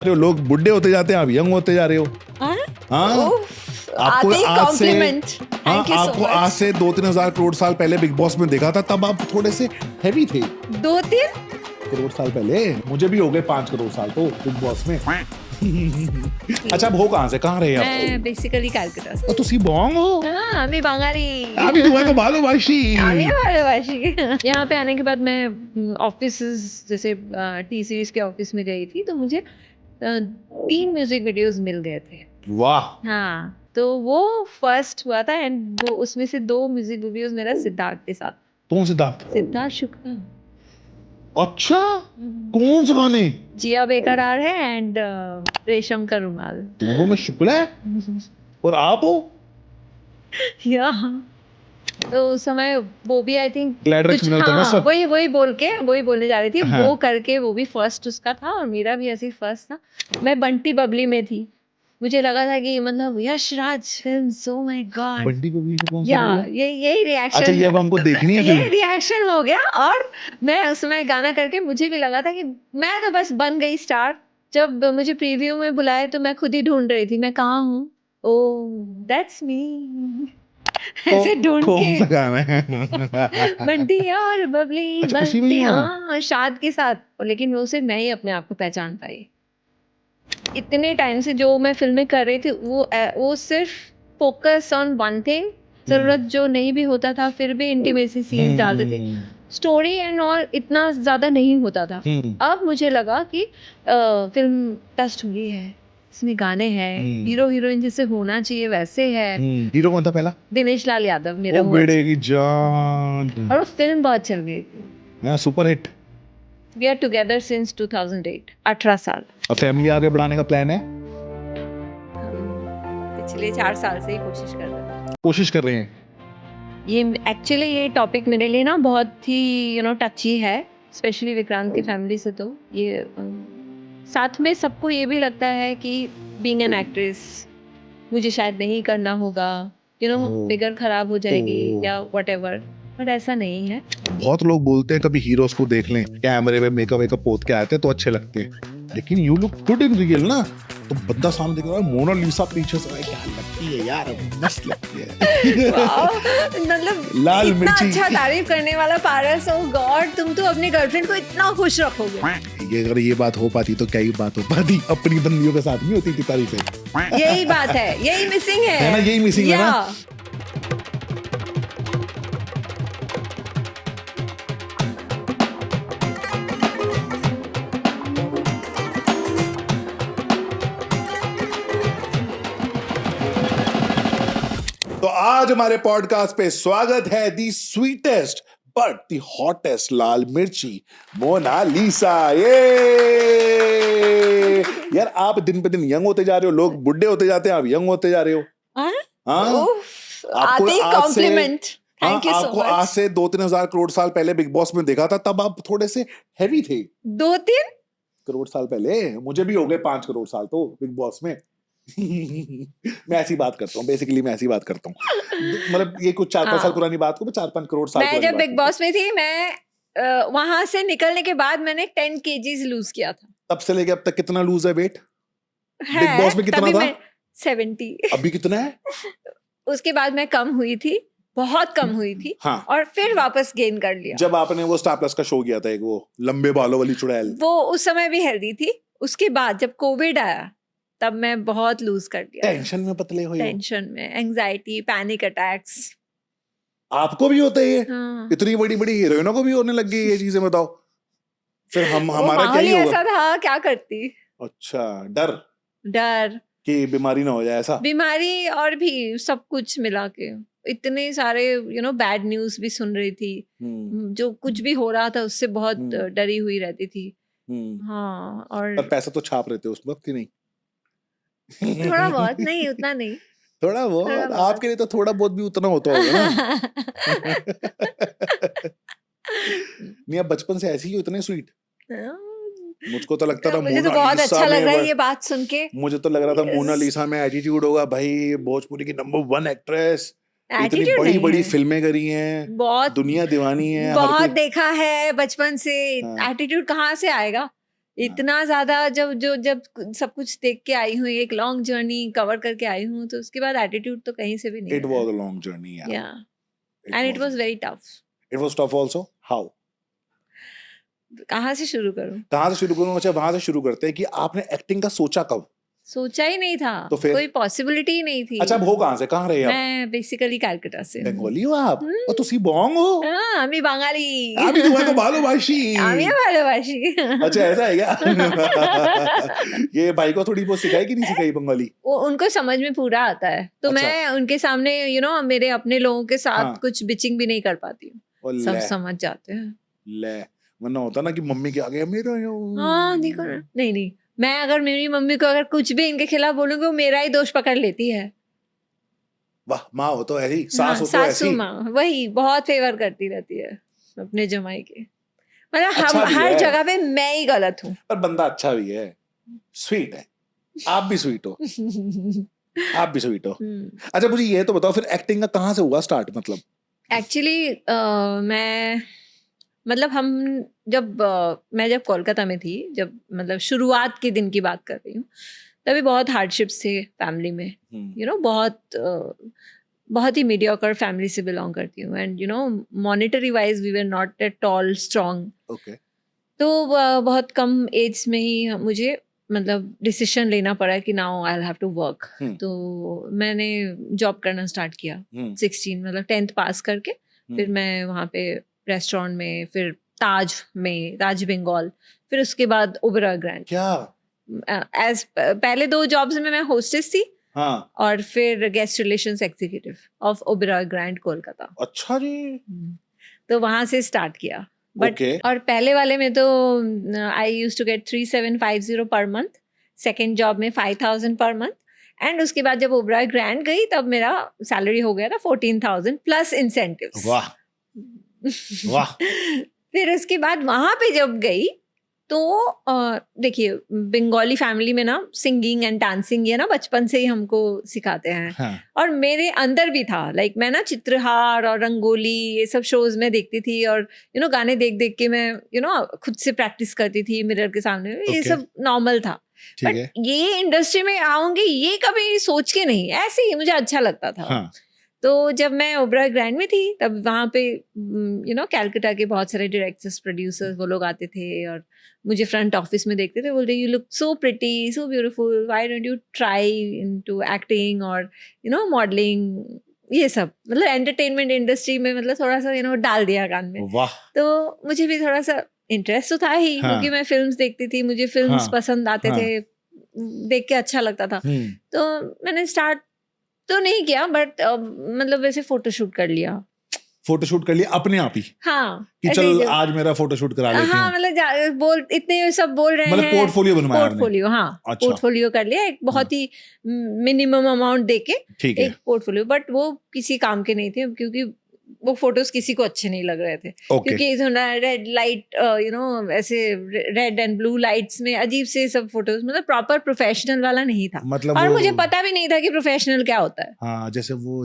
लोग बुढ़े होते जाते हैं, आप यंग होते जा रहे हो। हाँ, आपको आज से आपको आज से 2-3 हजार करोड़ साल पहले बिग बॉस में देखा था, तब आप थोड़े से हैवी थे। 2-3 करोड़ साल पहले मुझे भी हो गए 5 करोड़ साल तो बिग बॉस में। अच्छा, अब हो कहाँ से, कहाँ रहे आप? मैं बेसिकली कलकत्ता से। तुसी बॉन्ग हो? हाँ, আমি বাঙালি। আমি তোমাকে ভালোবাসি। আমি ভালোবাসি। यहाँ पे आने के बाद मैं ऑफिस जैसे टी सीरीज के ऑफिस में गई थी, तो मुझे 3 म्यूजिक वीडियोस मिल गए थे। वाह। हाँ, तो वो फर्स्ट हुआ था एंड वो उसमें से 2 म्यूजिक वीडियोस मेरा सिद्धार्थ के साथ। कौन सिद्धार्थ? सिद्धार्थ शुक्ला। अच्छा, कौन से गाने? जिया बेकरार है एंड रेशम का रुमाल। दोनों में शुक्ला है और आप हो? या तो उस समय वो भी आई थिंक ग्लैडरेक्स मिलता था ना सब। वही बोलने जा रही थी। हाँ। वो करके वो भी फर्स्ट उसका था और मेरा भी ऐसे फर्स्ट था। मैं बंटी बबली में थी। मुझे लगा था कि मतलब Yash Raj film, oh my God. Bunty को भी कौन सा या बोला? यही रिएक्शन। अच्छा, ये अब हमको देखनी है ये फिल्म। रिएक्शन हो गया और मैं उसमें गाना करके मुझे भी लगा था कि मैं तो बस बन गई स्टार। जब मुझे प्रीव्यू में बुलाए तो मैं खुद ही ढूंढ रही थी मैं कहाँ हूँ। Oh that's me. ऐसे ढूंढ कौन के सा गाना है? बंटी और बबली। अच्छा, उसी में ही बंटी, हुआ? हाँ, शाद के साथ। लेकिन वो सिर्फ मैं ही अपने आप को पहचान पाई। इतने टाइम से जो मैं फिल्में कर रही थी वो सिर्फ फोकस ऑन वन थिंग। जरूरत जो नहीं भी होता था फिर भी इंटीमेसी सीन डालते थे। स्टोरी एंड ऑल इतना ज्यादा नहीं होता था। अब मुझे लगा कि फिल्म टेस्ट हुई है, इसमें गाने हैं, हीरो हीरोइन जैसे होना चाहिए वैसे है। हीरो कौन था पहला? दिनेश लाल यादव मेरा ओ बेड़े की जान। और वो फिल्म बहुत चल गई। हाँ, super hit. We are together since 2008। 18 साल। और फैमिली आगे बढ़ाने का प्लान है? पिछले 4 साल से ही कोशिश कर रहे हैं। कोशिश कर रहे हैं। ये एक्चुअली ये टॉपिक मेरे लिए ना बहुत ही टची है, स्पेशली विक्रांत की फैमिली से। तो ये साथ में सबको ये भी लगता है कि बीइंग एन एक्ट्रेस मुझे शायद नहीं करना होगा, फिगर खराब हो जाएगी या व्हाटएवर, बट ऐसा नहीं है। बहुत लोग बोलते हैं कभी हीरोज को देख लें, कैमरे में मेकअप वेकअप पोत के आते हैं तो अच्छे लगते हैं, लेकिन you look good in real ना। तो बंदा सामने देख रहा है, मोनालिसा पीछे से, क्या लगती है यार, मस्त लगती है। मतलब लाल इतना मिर्ची। अच्छा तारीफ करने वाला पारस, ओ गॉड, तुम तो अपनी गर्लफ्रेंड को इतना खुश रखोगे। ये अगर ये बात हो पाती तो क्या ही बात हो पाती, अपनी बंदियों के साथ नहीं होती थी तारीफें। यही बात है, यही मिसिंग है ना, यही मिसिंग है ना। तो आज हमारे पॉडकास्ट पे स्वागत है दी स्वीटेस्ट बट दी हॉटेस्ट लाल मिर्ची, मोनालिसा। ये यार, आप दिन पे दिन यंग होते जा रहे हो, लोग बुढ़े होते जाते हैं, आप यंग होते जा रहे हो। आते कॉम्प्लीमेंट। थैंक यू सो आपको मच। आज से 2-3 हजार करोड़ साल पहले बिग बॉस में देखा था, तब आप थोड़े से हैवी थे। 2-3 करोड़ साल पहले मुझे भी हो गए 5 करोड़ साल तो बिग बॉस में। मैं ऐसी बात करता हूँ, बेसिकली मैं ऐसी बात करता हूँ, मतलब ये कुछ 4-5 साल पुरानी बात को मैं 4-5 करोड़ साल मैं जब बिग बॉस में थी, मैं वहां से निकलने के बाद मैंने 10 kgs लूज किया था। तब से लेके अब तक कितना लूज है वेट? बिग बॉस में कितना था? 70। अभी कितना है? उसके बाद मैं कम हुई थी, बहुत कम हुई थी। हाँ। और फिर वापस गेन कर लिया। जब आपने वो स्टार प्लस का शो किया था, एक वो लंबे बालों वाली चुड़ैल, वो उस समय भी हेल्दी थी। उसके बाद जब कोविड आया तब मैं बहुत लूज कर दिया। टेंशन में पतले हुए हो? टेंशन में, एंजाइटी, पैनिक अटैक्स। आपको भी होता है ये? हाँ। इतनी बड़ी बड़ी हीरोइनों को भी होने लग गई ये चीजें, बताओ फिर हमारा क्या माहौल ही ही होगा? ऐसा था, क्या करती। अच्छा, डर कि बीमारी ना हो जाए, ऐसा? बीमारी और भी सब कुछ मिला के इतने सारे बैड न्यूज भी सुन रही थी। जो कुछ भी हो रहा था उससे बहुत डरी हुई रहती थी। हाँ। और पर पैसा तो छाप रहे थे उस वक्त ही नहीं? थोड़ा बहुत, नहीं उतना नहीं। थोड़ा बहुत आपके लिए तो थोड़ा बहुत भी उतना होता होगा ना। नहीं, आप बचपन से ऐसी ही हो, इतने स्वीट। मुझको तो लगता था मुझे तो बहुत अच्छा लग रहा है ये बात सुन के। मुझे तो लग रहा था मोनालिसा में एटीट्यूड होगा भाई, भोजपुरी की नंबर 1 एक्ट्रेस, इतनी बड़ी बड़ी फिल्में करी हैं, बहुत दुनिया दीवानी है, बहुत देखा है बचपन से। एटीट्यूड कहाँ से आएगा? इतना ज्यादा जब सब कुछ देख के आई हूँ, एक लॉन्ग जर्नी कवर करके आई हूँ, तो उसके बाद एटीट्यूड तो कहीं से भी नहीं It was a long journey, yeah. या and it was very tough. It was tough also. How? कहाँ से शुरू करूँ? कहाँ से शुरू करूँ? अच्छा, वहां से शुरू करते हैं कि आपने एक्टिंग का सोचा कब? सोचा ही नहीं था, तो फिर? कोई पॉसिबिलिटी ही नहीं थी। अच्छा, अब हो कहाँ से? कहाँ रहे आप? मैं बेसिकली कलकत्ता से हूँ। बंगाली हो आप? और तुसी बॉन्ग हो? हाँ, আমি বাঙালি। আমি তোমাকে ভালোবাসি। আমিও ভালোবাসি। अच्छा, ऐसा है क्या? ये भाई को थोड़ी बहुत सिखाई कि नहीं सिखाई बंगाली? वो उनको समझ में पूरा आता है, तो अच्छा। मैं उनके सामने मेरे अपने लोगों के साथ हाँ। कुछ बिचिंग भी नहीं कर पाती हूँ, और सब ले, समझ जाते हैं। ले, वरना होता ना कि मम्मी के आगे मेरा हाँ देखो ना, नहीं, मैं अगर मेरी मम्मी को अगर कुछ भी इनके खिलाफ बोलूंगी, वो मेरा ही दोष पकड़ लेती है। वाह, माँ हो तो ऐसी, सास हाँ, हो तो सासू ऐसी। माँ वही बहुत फेवर करती रहती है अपने जमाई के। मतलब अच्छा हम भी हर है। जगह पे मैं ही गलत हूँ। पर बंदा अच्छा भी है, स्वीट है। आप भी स्वीट हो, आप भी स्वीट हो। अच्छा, मुझे ये तो बताओ फिर एक्टिंग का कहाँ से हुआ स्टार्ट? मतलब एक्चुअली मैं मतलब मैं जब कोलकाता में थी, जब मतलब शुरुआत के दिन की बात कर रही हूँ, तभी बहुत हार्डशिप्स थे फैमिली में। बहुत ही मीडियोकर फैमिली से बिलोंग करती हूँ, and monetary wise we were not at all strong. Okay, तो बहुत कम एज में ही मुझे मतलब डिसीजन लेना पड़ा कि now I have to work. तो मैंने जॉब करना स्टार्ट किया 16, मतलब 10th पास करके। फिर मैं वहाँ पे रेस्टोरेंट में, फिर ताज बंगाल, फिर उसके बाद ओबेरॉय ग्रैंड। क्या? पहले 2 जॉब्स में मैं होस्टेस थी, हाँ, और फिर guest relations executive of Oberoi grand Kolkata. अच्छा जी। तो वहां से स्टार्ट किया। But Okay. और पहले वाले में तो I used to get 3750 per month, second job में 5000 पर मंथ, एंड उसके बाद जब ओबेरॉय ग्रैंड गई तब मेरा सैलरी हो गया था 14,000 प्लस इंसेंटिव्स। वाह वाह। फिर उसके बाद वहां पे जब गई तो देखिए, बंगाली फैमिली में ना सिंगिंग एंड डांसिंग ये ना बचपन से ही हमको सिखाते हैं। हाँ, और मेरे अंदर भी था, मैं ना चित्रहार और रंगोली ये सब शोज में देखती थी, और गाने देख देख के मैं खुद से प्रैक्टिस करती थी मिरर के सामने। ये Okay. सब नॉर्मल था। ठीक बट है। ये इंडस्ट्री में आऊंगी ये कभी सोच के नहीं, ऐसे ही मुझे अच्छा लगता था। हाँ, तो जब मैं ओबेरॉय ग्रैंड में थी तब वहाँ पे कैलकाटा के बहुत सारे डायरेक्टर्स, प्रोड्यूसर्स वो लोग आते थे और मुझे फ्रंट ऑफिस में देखते थे, बोलते you look so pretty, so beautiful, why don't you try into acting और मॉडलिंग, ये सब। मतलब एंटरटेनमेंट इंडस्ट्री में मतलब थोड़ा सा डाल दिया कान में। वाह। तो मुझे भी थोड़ा सा इंटरेस्ट तो था ही, हाँ। क्योंकि मैं फिल्म्स देखती थी, मुझे फिल्म्स हाँ। पसंद आते हाँ। थे, देख के अच्छा लगता था। तो मैंने स्टार्ट तो नहीं किया, बट मतलब वैसे फोटोशूट कर लिया। फोटोशूट कर लिया अपने आप ही हाँ, कि ऐसे चल ही आज मेरा फोटोशूट करा लेती हूँ। हाँ, मतलब इतने सब बोल रहे मतलब हैं, पोर्टफोलियो बनवाया आपने? पोर्टफोलियो, हाँ। अच्छा। पोर्टफोलियो कर लिया, एक बहुत ही मिनिमम अमाउंट देके ठीक है। एक पोर्टफोलियो, बट वो किसी काम के नहीं थे, क्योंकि वो फोटोज किसी को अच्छे नहीं लग रहे थे। ओके। क्योंकि रेड लाइट ऐसे रेड एंड ब्लू लाइट्स में अजीब से सब फोटोज, मतलब प्रॉपर प्रोफेशनल वाला नहीं था। मतलब और वो- मुझे पता भी नहीं था कि प्रोफेशनल क्या होता है। हाँ, जैसे वो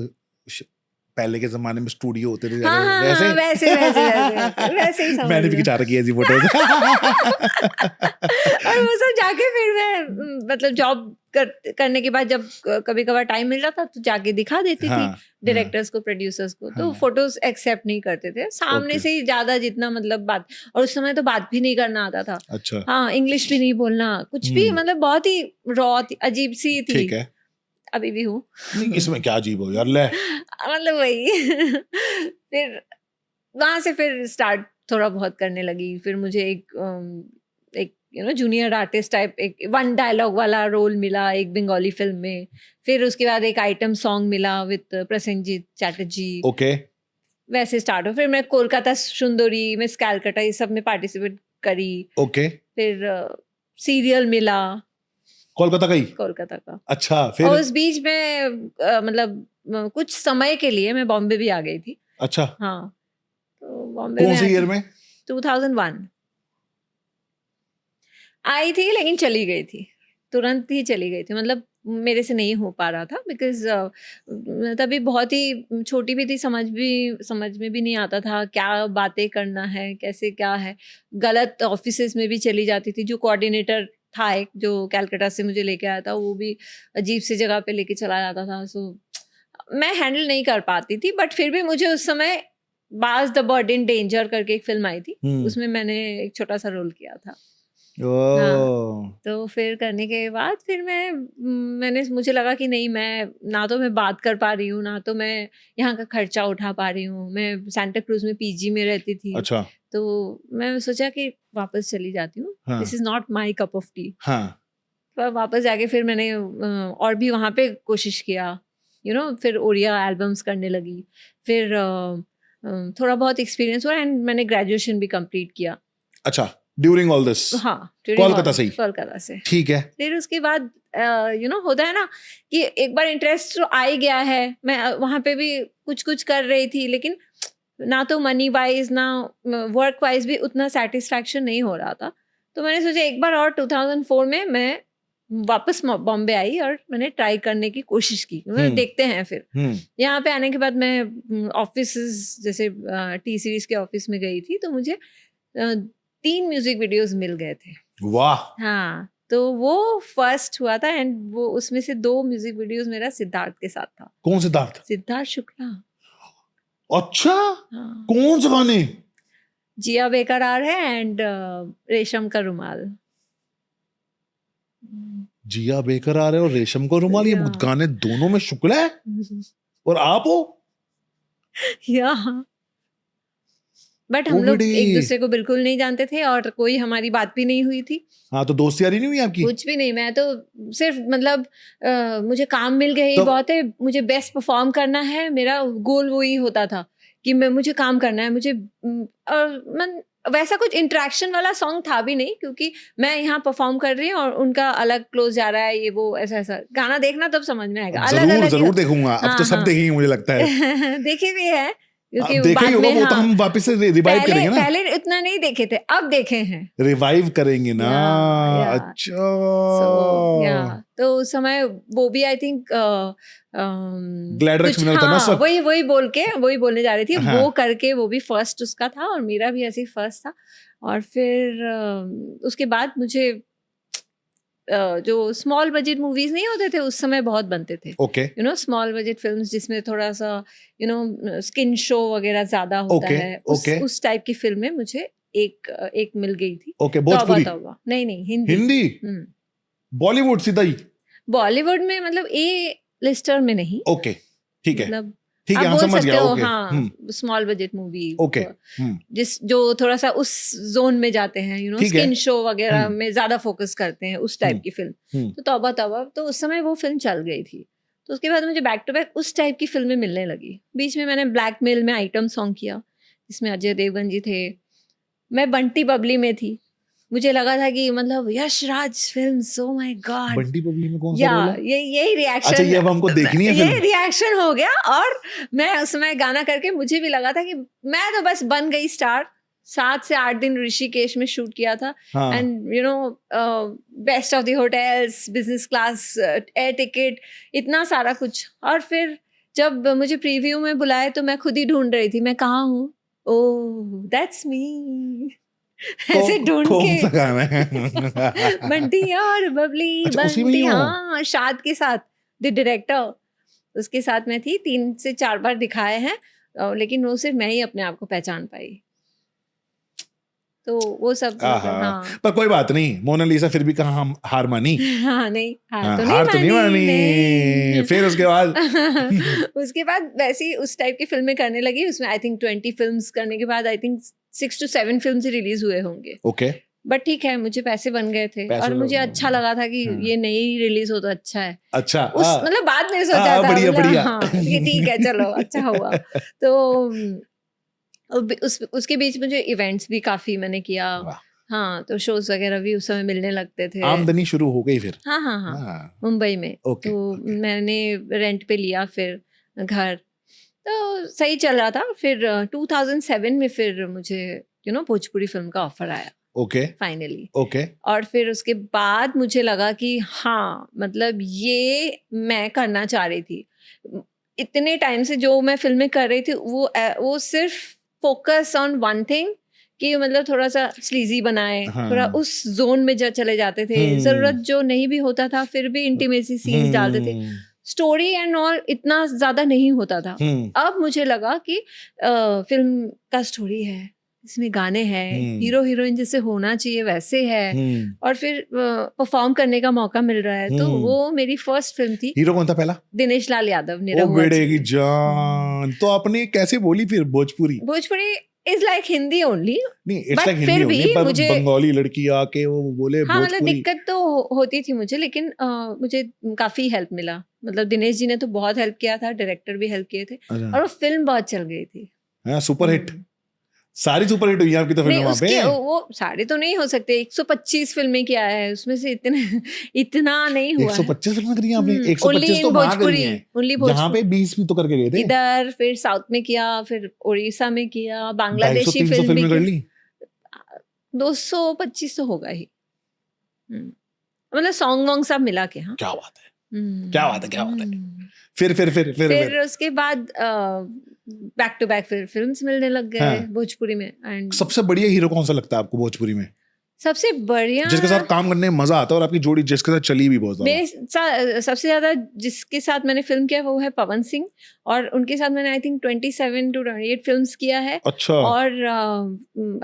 पहले के जमाने में स्टूडियो होते थे, हाँ, हाँ, वैसे हाँ, वैसे ही समझ मैंने भी लो। खिंचा रखी है ऐसी फोटोज। और वो सब जाके फिर मैं मतलब जॉब करने के बाद जब कभी कभार टाइम मिल रहा था तो जाके दिखा देती थी हाँ, डायरेक्टर्स को, प्रोड्यूसर्स को। तो हाँ। फोटोज एक्सेप्ट नहीं करते थे सामने Okay. से ही, ज्यादा जितना मतलब बात, और उस समय तो बात भी नहीं करना आता था। अच्छा, हाँ, इंग्लिश भी नहीं बोलना, कुछ भी, मतलब बहुत ही रॉ अजीब सी थी। ठीक है। अभी भी हूँ। नहीं, इसमें क्या अजीब हो यार, ले। मतलब वही। फिर वहां से फिर स्टार्ट थोड़ा बहुत करने लगी। फिर मुझे एक जूनियर आर्टिस्ट टाइप एक 1 डायलॉग वाला रोल मिला एक बंगाली फिल्म में। फिर उसके बाद एक आइटम सॉन्ग मिला विद प्रसेनजीत चैटर्जी। ओके। वैसे स्टार्ट हो। फिर मैं कोलकाता सुंदरी, मिस कैलकाटा, ये सब में पार्टिसिपेट करी। ओके। फिर सीरियल मिला कोलकाता गई? कोलकाता का। अच्छा, और फिर? उस बीच में मतलब कुछ समय के लिए मैं बॉम्बे भी आ गई थी। अच्छा, हाँ, तो बॉम्बे कौन में से ईयर में? 2001 आई थी, लेकिन चली गई थी, तुरंत ही चली गई थी। मतलब मेरे से नहीं हो पा रहा था, बिकॉज तभी बहुत ही छोटी भी थी, समझ में भी नहीं आता था क्या बातें करना है, कैसे क्या है। गलत ऑफिसेज में भी चली जाती थी। जो कोऑर्डिनेटर था एक, जो कैलकाटा से मुझे लेके आया था, वो भी अजीब सी जगह पे लेके चला जाता था। सो मैं हैंडल नहीं कर पाती थी। बट फिर भी मुझे उस समय was the bird in danger करके एक फिल्म आई थी, उसमें मैंने एक छोटा सा रोल किया था। हाँ, तो फिर करने के बाद फिर मैंने मुझे लगा कि नहीं, मैं ना तो मैं बात कर पा रही हूँ, ना तो मैं यहाँ का खर्चा उठा पा रही हूँ। मैं सांता क्रूज में पीजी में रहती थी। अच्छा। तो मैं सोचा कि वापस चली जाती हूँ। This is not my cup of T. तो वापस जाके फिर मैंने और भी वहाँ पे कोशिश किया, फिर ओडिया एल्बम्स करने लगी। फिर थोड़ा बहुत एक्सपीरियंस हुआ एंड मैंने ग्रेजुएशन भी कंप्लीट किया। अच्छा, ड्यूरिंग ऑल दिस? हाँ, कोलकाता से ही? कोलकाता से। ठीक है। फिर उसके बाद होता है ना कि एक बार इंटरेस्ट तो आ ही गया है। मैं वहाँ पे भी कुछ कर रही थी, लेकिन ना तो मनी वाइज ना वर्क वाइज भी उतना सेटिस्फैक्शन नहीं हो रहा था। तो मैंने सोचा एक बार और 2004 में मैं वापस बॉम्बे आई और मैंने ट्राई करने की कोशिश की। देखते हैं। फिर यहाँ पे आने के बाद मैं ऑफिस जैसे टी सीरीज के ऑफिस में गई थी, तो मुझे 3 म्यूजिक वीडियोस मिल गए थे। वाह। हाँ, तो वो फर्स्ट हुआ था एंड वो उसमें से 2 म्यूजिक वीडियोस मेरा सिद्धार्थ के साथ था। कौन सिद्धार्थ? सिद्धार्थ शुक्ला। अच्छा। हाँ। कौन से गाने? जिया बेकरार है एंड रेशम का रुमाल। जिया बेकरार है और रेशम का रुमाल, ये गाने दोनों में शुक्ला है और आप हो? या बट हम लोग एक दूसरे को बिल्कुल नहीं जानते थे और कोई हमारी बात भी नहीं हुई थी। हाँ, तो दोस्ती यारी नहीं हुई आपकी? कुछ भी नहीं। मैं तो सिर्फ मतलब मुझे काम मिल गया, ये बहुत है, मुझे बेस्ट परफॉर्म करना है, मेरा गोल वही होता था कि मुझे काम करना है। मुझे और वैसा कुछ इंटरेक्शन वाला सॉन्ग था भी नहीं, क्योंकि मैं यहाँ परफॉर्म कर रही हूँ और उनका अलग क्लोज जा रहा है, ये वो ऐसा गाना देखना तब समझ में आएगा। जरूर देखूंगा। अब तो सब देखेंगे मुझे लगता है। देखे भी है, क्योंकि देखा ही होगा वो। तो हम वापस से रिवाइव करेंगे ना। पहले इतना नहीं देखे थे, अब देखे हैं। रिवाइव करेंगे ना। अच्छा। तो उस समय वो भी आई थिंक ग्लैडरेक्स में था ना सब। वही बोलने जा रही थी। वो करके वो भी फर्स्ट उसका था और मेरा भी ऐसे ही फर्स्ट था। और फिर उसके बाद मुझे जो स्मॉल बजट मूवीज नहीं होते थे उस समय बहुत बनते थे। ओके। स्मॉल बजट फिल्म्स जिसमें थोड़ा सा स्किन शो वगैरह ज्यादा होता है। उस टाइप की फिल्में मुझे एक मिल गई थी। ओके। भोजपुरी? नहीं, हिंदी। बॉलीवुड सीधा ही? बॉलीवुड में मतलब ए लिस्टर में नहीं। ओके, ठीक है। मतलब ठीक है, आप बोल सकते हो। ओके। हाँ, स्मॉल बजट मूवी। ओके। जो थोड़ा सा उस जोन में जाते हैं, स्किन शो वगैरह में ज्यादा फोकस करते हैं, उस टाइप की फिल्म। तो तौबा तो उस समय वो फिल्म चल गई थी। तो उसके बाद मुझे बैक टू बैक उस टाइप की फिल्में मिलने लगी। बीच में मैंने ब्लैकमेल में आइटम सॉन्ग किया, जिसमें अजय देवगन जी थे। मैं बंटी बबली में थी। मुझे लगा था कि मतलब Yash Raj film, oh my God. Bunty Babli में कौन सा रोल है? यही रिएक्शन। अच्छा, ये अब हमको देखनी है। ये रिएक्शन हो गया और मैं उसमें गाना करके मुझे भी लगा था कि मैं तो बस बन गई स्टार। 7 से 8 दिन ऋषिकेश में शूट किया था। And best of the hotels, business class, air ticket, इतना सारा कुछ। और फिर जब मुझे प्रीव्यू में बुलाए तो मैं खुद ही ढूंढ रही थी मैं कहाँ हूँ। Oh that's me. ऐसे ढूंढ के गाना है। बंटी और बबली। अच्छा, बंटी, हाँ, शाद के साथ, द डायरेक्टर, उसके साथ मैं थी। 3 से 4 बार दिखाए हैं, लेकिन वो सिर्फ मैं ही अपने आप को पहचान पाई। तो वो सब हाँ। पर कोई बात नहीं, मोनालिसा फिर भी कहाँ हम हार मानी। हाँ, नहीं हार तो नहीं मानी। फिर उसके बाद उसके बाद वैसे ही उस टाइप की फिल्में करने लगी। उसमें आई थिंक 20 फिल्म्स करने के बाद I think 6 to 7 films release हुए होंगे। ओके। बट ठीक है, मुझे पैसे बन गए थे और मुझे अच्छा लगा था कि ये नहीं रिलीज हो तो अच्छा है। अच्छा, मतलब बाद में सोचा था बढ़िया। हाँ, ठीक है, चलो अच्छा हुआ। तो उसके बीच मुझे इवेंट्स भी काफी मैंने किया। हाँ, तो शोज वगैरह भी उस समय मिलने लगते थे। आमदनी शुरू हो गई फिर? हाँ, मुंबई में। तो मैंने रेंट पे लिया फिर घर, तो सही चल रहा था। फिर 2007 में फिर मुझे भोजपुरी फिल्म का ऑफर आया। Okay finally. ओके और फिर उसके बाद मुझे लगा कि हाँ, मतलब ये मैं करना चाह रही थी। इतने टाइम से जो मैं फिल्में कर रही थी वो सिर्फ फोकस ऑन वन थिंग, कि मतलब थोड़ा सा स्लीजी बनाए, हाँ। थोड़ा उस जोन में चले जाते थे, जरूरत जो नहीं भी होता था फिर भी इंटीमेसी सीन्स डालते थे, स्टोरी एंड ऑल इतना ज्यादा नहीं होता था। अब मुझे लगा कि फिल्म का स्टोरी है, इसमें गाने हैं, हीरो हीरोइन जैसे होना चाहिए वैसे है, और फिर परफॉर्म करने का मौका मिल रहा है। तो वो मेरी फर्स्ट फिल्म थी। हीरो कौन था पहला? दिनेश लाल यादव, ओ निरहुआ बेड़े जी। की जान। तो आपने कैसे बोली फिर Bhojpuri? Bhojpuri is like Hindi only. नहीं, इट्स But लाइक हिंदी फिर होगी, भी पर मुझे- बंगाली लड़की आके वो बोले हाँ, मतलब भोजपुरी। दिक्कत तो होती थी मुझे, लेकिन मुझे काफी हेल्प मिला। मतलब दिनेश जी ने तो बहुत हेल्प किया था, डायरेक्टर भी हेल्प किए थे, अच्छा। और वो फिल्म बहुत चल गई थी। हाँ, सुपर हिट। सारी सुपर हिट हुई आपकी तो फिल्म नहीं, वहां पे। उसके वो सारे तो नहीं हो सकते, 125 फिल्में किया है उसमें से, इतना नहीं हुआ है। 125 फिल्में करी हैं आपने? ओनली 125 तो इन वहां करी भोजपुरी, हैं। ओनली यहाँ पे भोजपुरी। 20 भी तो करके गए थे। इधर फिर साउथ में किया, फिर उड़ीसा में किया, बांग्लादेशी 250-300 फिल्म भी फिल्में कर की। ली। 225 तो होगा ही। मतलब सॉन्ग वॉन्ग सब मिला के। हाँ, क्या बात है, क्या बात है, क्या बात है। हम्म। फिर उसके बाद बैक टू बैक फिर फिल्म्स मिलने लग गए। हाँ। भोजपुरी में। एंड सबसे बढ़िया हीरो कौन सा लगता है आपको भोजपुरी में, सबसे बढ़िया जिसके साथ काम करने में मजा आता है, और आपकी जोड़ी जिसके साथ चली भी बहुत ज्यादा? सबसे ज्यादा जिसके साथ मैंने फिल्म किया वो है पवन सिंह, और उनके साथ मैंने आई थिंक 27 to 28 फिल्म्स किया है। अच्छा। और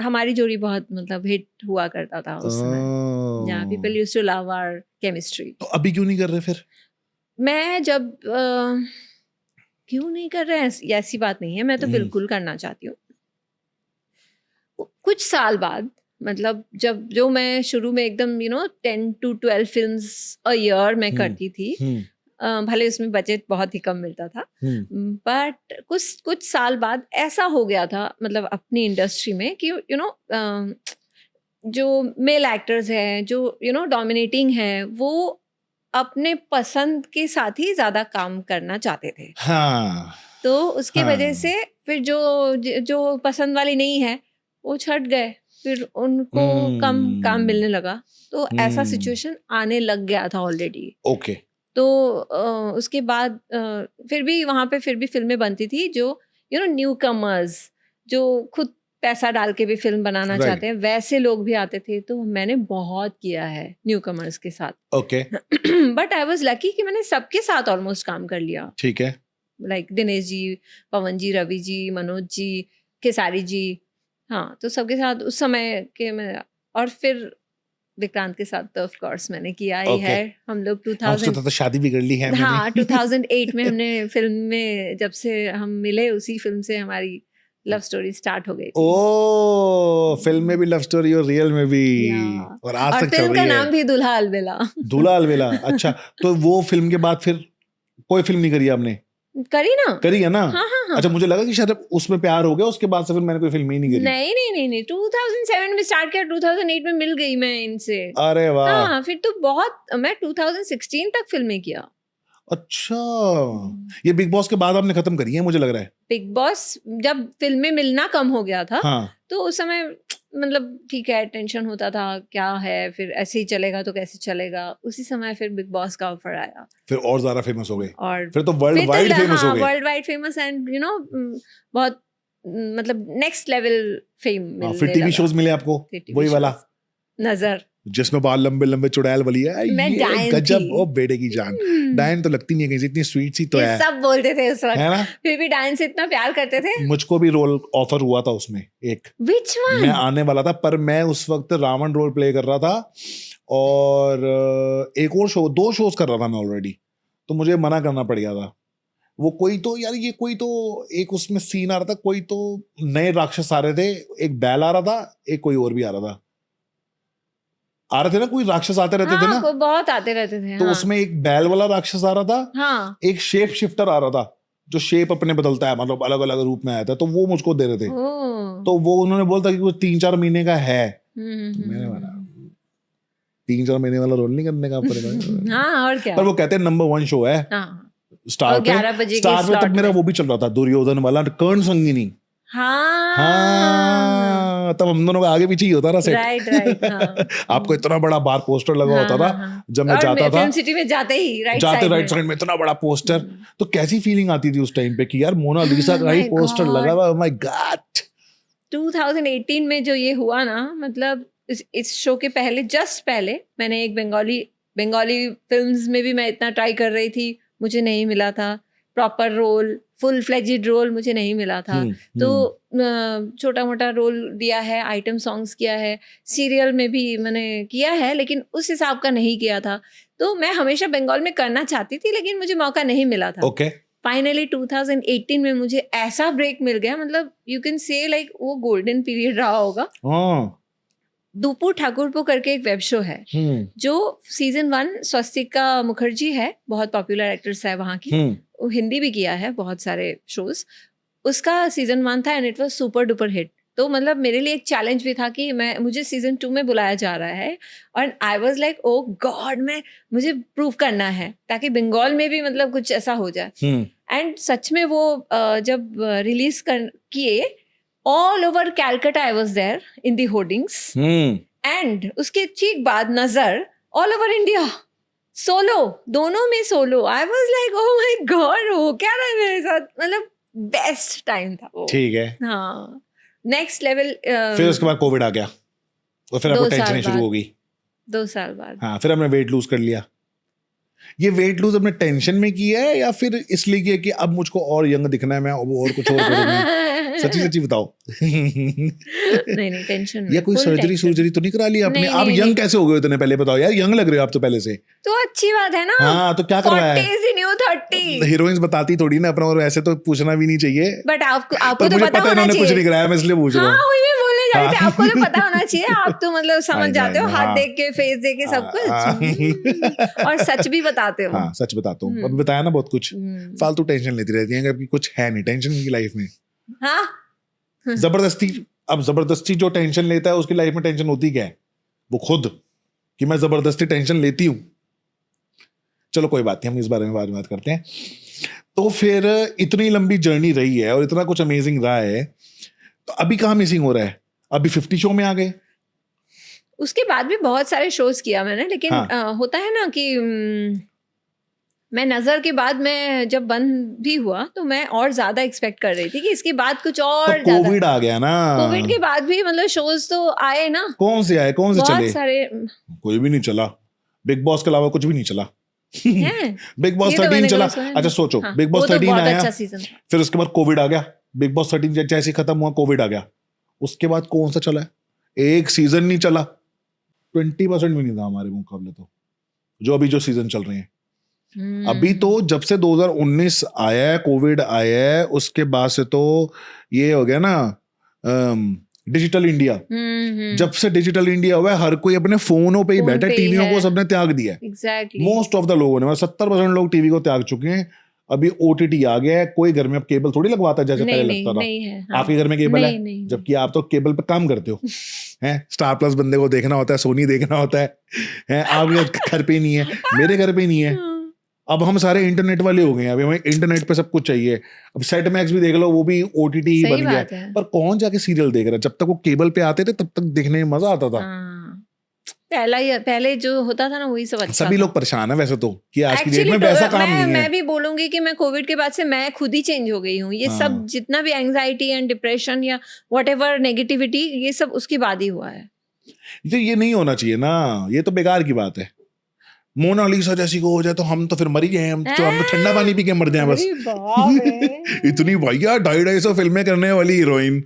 हमारी जोड़ी बहुत मतलब हिट हुआ करता था उस समय। Yeah people used to love our chemistry. तो अभी क्यों नहीं कर रहे फिर? मैं जब क्यों नहीं कर रहे हैं, ऐसी बात नहीं है, मैं तो बिल्कुल करना चाहती हूँ। कुछ साल बाद, मतलब जो मैं शुरू में एकदम 10 to 12 फिल्म्स अ ईयर मैं करती थी, भले उसमें बजट बहुत ही कम मिलता था, बट कुछ साल बाद ऐसा हो गया था, मतलब अपनी इंडस्ट्री में, कि जो मेल एक्टर्स हैं, जो डोमिनेटिंग हैं, वो अपने पसंद के साथ ही ज्यादा काम करना चाहते थे। हाँ। तो उसके हाँ। वजह से फिर जो पसंद वाली नहीं है वो छट गए, फिर उनको कम काम मिलने लगा। तो ऐसा सिचुएशन आने लग गया था ऑलरेडी। ओके। तो उसके बाद फिर भी वहां पे फिर भी फिल्में बनती थी, जो न्यू कमर्स, जो खुद पैसा डाल के भी फिल्म बनाना Right. चाहते हैं, वैसे लोग भी आते थे। तो मैंने बहुत किया है न्यू कमर्स के साथ। Okay. But I was lucky कि मैंने सबके साथ ऑलमोस्ट काम कर लिया। ठीक है। लाइक दिनेश जी, पवन जी, रवि जी, मनोज जी, खेसारी जी। हाँ, तो सबके साथ उस समय के मैं, और फिर विक्रांत के साथ तो ऑफ कोर्स मैंने किया ही है। हम लोग 2000 तो शादी भी कर ली है मैंने। हाँ, 2008 में हमने फिल्म में, जब से हम मिले उसी फिल्म से हमारी लव स्टोरी स्टार्ट हो गई थी। ओ, फिल्म में भी लव स्टोरी और रियल में भी, और आज तक चल फिल्म रही का है। नाम भी दुल्हा अलबेला। दूल्हा अलबेला। अच्छा, तो वो फिल्म के बाद फिर कोई फिल्म नहीं करी आपने? करी ना। करी है ना? हाँ, हाँ, हाँ। अच्छा, मुझे लगा कि शायद उसमें प्यार हो गया, उसके बाद से फिर मैंने कोई फिल्म ही नहीं करी। नहीं, 2007 में स्टार्ट किया, 2008 में मिल गई मैं इनसे। अरे वाह। हाँ, फिर तो मैं 2016 तक फिल्में किया। अच्छा, ये बिग बॉस के बाद आपने खत्म करी है मुझे लग रहा है। बिग बॉस जब फिल्में मिलना कम हो गया था, हाँ। तो उस समय मतलब ठीक है, टेंशन होता था क्या है, फिर ऐसे ही चलेगा तो कैसे चलेगा। उसी समय फिर बिग बॉस का ऑफर आया, फिर और ज्यादा फेमस हो गए, और फिर तो वर्ल्ड वाइड फेमस हो गए। वर्ल्ड वाइड फेमस, एंड बहुत मतलब नेक्स्ट लेवल फेम मिलने फिर टीवी लगा। शोज मिले आपको, वही वाला नजर, जिसमें बाल लंबे लंबे चुड़ैल वाली है। मैं ये डायन गजब। थी। ओ बेटे की जान। डायन तो लगती नहीं है कहीं से, इतनी स्वीट सी तो ये है। सब बोलते थे उस वक्त, है ना? फिर भी डायन से इतना प्यार करते थे। मुझको भी रोल ऑफर हुआ था उसमें एक। Which one? मैं आने वाला था, पर मैं उस वक्त रावण रोल प्ले कर रहा था, और एक और शो, 2 शोज कर रहा था मैं ऑलरेडी, तो मुझे मना करना पड़ गया था। वो कोई तो यार, ये कोई तो एक उसमें सीन आ रहा था, कोई तो नए राक्षस आ रहे थे, एक बैल आ रहा था, एक कोई और भी आ रहा था, आ रहे थे ना, कोई राक्षस आते रहते थे ना, कोई बहुत आते रहते थे। तो हाँ। उसमें एक बैल वाला राक्षस आ रहा था, हाँ। एक शेप शिफ्टर आ रहा था, जो शेप अपने बदलता है, मतलब अलग अलग रूप में आया था, तो वो मुझको दे रहे थे। तो वो उन्होंने बोला था कि वो 3-4 महीने का है। मैंने बोला 3-4 महीने वाला रोल नहीं करने का पड़ेगा। हाँ, और क्या। पर वो कहते हैं नंबर 1 शो है स्टार पे। 11 बजे स्टार पे तब मेरा वो भी चल रहा था, दुर्योधन वाला, कर्ण संगिनी। हाँ, हाँ, हाँ, तब हम दोनों का आगे पीछे ही होता था सेट। राइट हाँ। आपको इतना बड़ा बाहर पोस्टर लगा होता था हाँ। जब मैं और जाता था, फिल्म सिटी में जाते ही राइट साइड में इतना बड़ा पोस्टर। तो कैसी फीलिंग आती थी उस टाइम पे कि यार मोनालिसा का ही my पोस्टर God. लगा हुआ, माय गॉड। 2018 में जो ये हुआ ना, मतलब इस शो के पहले, जस्ट पहले मैंने एक बंगाली फिल्म्स में भी मैं इतना ट्राई कर रही थी, मुझे नहीं मिला था proper role, full fledged role मुझे नहीं मिला था। तो छोटा मोटा रोल दिया है, आइटम सॉन्ग्स किया है, सीरियल में भी मैंने किया है, लेकिन उस हिसाब का नहीं किया था। तो मैं हमेशा बंगाल में करना चाहती थी, लेकिन मुझे मौका नहीं मिला था। ओके। फाइनली 2018 में मुझे ऐसा ब्रेक मिल गया, मतलब यू कैन से लाइक वो गोल्डन पीरियड रहा होगा। दूपू ठाकुरपो करके एक वेब शो है जो सीजन 1 स्वस्तिका मुखर्जी है, बहुत पॉपुलर एक्ट्रेस है वहाँ की, वो हिंदी भी किया है बहुत सारे शोज। उसका सीजन 1 था and it was super duper hit. तो मतलब मेरे लिए एक चैलेंज भी था कि मुझे सीजन 2 में बुलाया जा रहा है, और I was like oh God, मुझे प्रूव करना है ताकि बंगाल में भी मतलब कुछ ऐसा हो जाए। एंड सच में वो जब रिलीज किए, all over Calcutta I was there in the hoardings, and उसके ठीक बाद नजर ऑल ओवर इंडिया, सोलो, दोनों में solo. I was like oh my God, हो क्या रहा है मेरे साथ, मतलब बेस्ट टाइम था वो। ठीक है। हाँ, नेक्स्ट लेवल। फिर उसके बाद कोविड आ गया और फिर आपको टेंशन शुरू हो गई। 2 साल बाद। हाँ, फिर हमने वेट लूज कर लिया। ये वेट लूज अपने टेंशन में किया है या फिर इसलिए किया कि अब मुझको और यंग दिखना है, मैं अब और कुछ और करूंगी? सच्ची बताओ। नहीं टेंशन में। या कोई सर्जरी तो नहीं करा लिया आपने? आप यंग कैसे हो गए इतने? पहले बताओ यार, यंग लग रहे हो आप तो पहले से। तो अच्छी बात है ना। हाँ, तो क्या करवाया है? 40 न्यू 30। हीरोइंस बताती थोड़ी ना अपना, और ऐसे तो पूछना भी नहीं चाहिए। बट आपको तो पता है, इन्होंने कुछ नहीं कराया, मैं इसलिए पूछ रहा हूँ। आपको तो पता होना चाहिए, आप तो मतलब समझ जाते हो, हाथ देख के, फेस देख के सब कुछ, और सच भी बताते हो। हाँ, सच बताता हूँ। अभी बताया ना बहुत कुछ। फालतू टेंशन लेती रहती है, अभी कुछ है नहीं टेंशन की लाइफ में। हाँ, जबरदस्ती जो टेंशन लेता है उसकी लाइफ में टेंशन होती क्या है? वो खुद कि मैं जबरदस्ती टेंशन लेती हूँ। चलो कोई बात नहीं, हम इस बारे में बाद में बात करते हैं। तो फिर इतनी लंबी जर्नी रही है और इतना कुछ अमेजिंग रहा है, तो अभी कहाँ मिसिंग हो रहा है? अभी 50 शो में आ गए। उसके बाद भी बहुत सारे शोज किया मैंने, लेकिन होता है ना कि मैं नजर के बाद मैं जब बंद भी हुआ तो मैं और ज्यादा एक्सपेक्ट कर रही थी कि इसके बाद कुछ और। तो कोविड आ गया ना। कोविड के बाद भी मतलब शोज तो आए ना। कौन से आए, कौन से चले? बहुत सारे। कोई भी नहीं चला, बिग बॉस के अलावा कुछ भी नहीं चला। बिग बॉस 13 चला। अच्छा सोचो, बिग बॉस 13 आया, फिर उसके बाद कोविड आ गया। बिग बॉस 13 जैसे खत्म हुआ, कोविड आ गया। उसके बाद कौन सा चला है? एक सीजन नहीं चला। 20% भी नहीं था हमारे मुकाबले, तो जो अभी जो सीजन चल रहे हैं। अभी तो जब से 2019 आया है, कोविड आया है, उसके बाद से तो ये हो गया ना डिजिटल इंडिया। जब से डिजिटल इंडिया हुआ है, हर कोई अपने फोनों पे ही बैठा, टीवियों को सबने त्याग दिया है। एग्जैक्टली। मोस्ट ऑफ द लोगों ने, 70% लोग टीवी को त्याग चुके हैं। अभी ओटीटी आ गया है, कोई घर में अब केबल थोड़ी लगवाता है जैसे पहले लगता था। नहीं है, हाँ। आपके घर में केबल है, जबकि आप तो केबल पे काम करते हो। हैं, स्टार प्लस बंदे को देखना होता है, सोनी देखना होता है। आपके घर पे नहीं है, मेरे घर पे नहीं है। अब हम सारे इंटरनेट वाले हो गए हैं, अभी हमें इंटरनेट पे सब कुछ चाहिए। अब सेट मैक्स भी देख लो, वो भी ओटीटी ही बन गया। पर कौन जाके सीरियल देख रहा है? जब तक वो केबल पे आते थे तब तक देखने में मजा आता था। पहले जो होता था ना वही सब अच्छा। सभी लोग परेशान है वैसे तो कि आज की डेट में वैसा काम नहीं है। मैं भी बोलूंगी कि मैं कोविड के बाद से मैं खुद ही चेंज हो गई हूँ। ये सब जितना भी एंजाइटी एंड डिप्रेशन या व्हाटएवर नेगेटिविटी, ये सब उसके बाद ही हुआ है। ये नहीं होना चाहिए ना, ये तो बेकार की बात है। मोनालिसा जैसी को हो जाए तो हम तो फिर मर ही गए। हम तो ठंडा पानी पी के मर जाए बस। इतनी भैया 250 फिल्में करने वाली हीरोइन,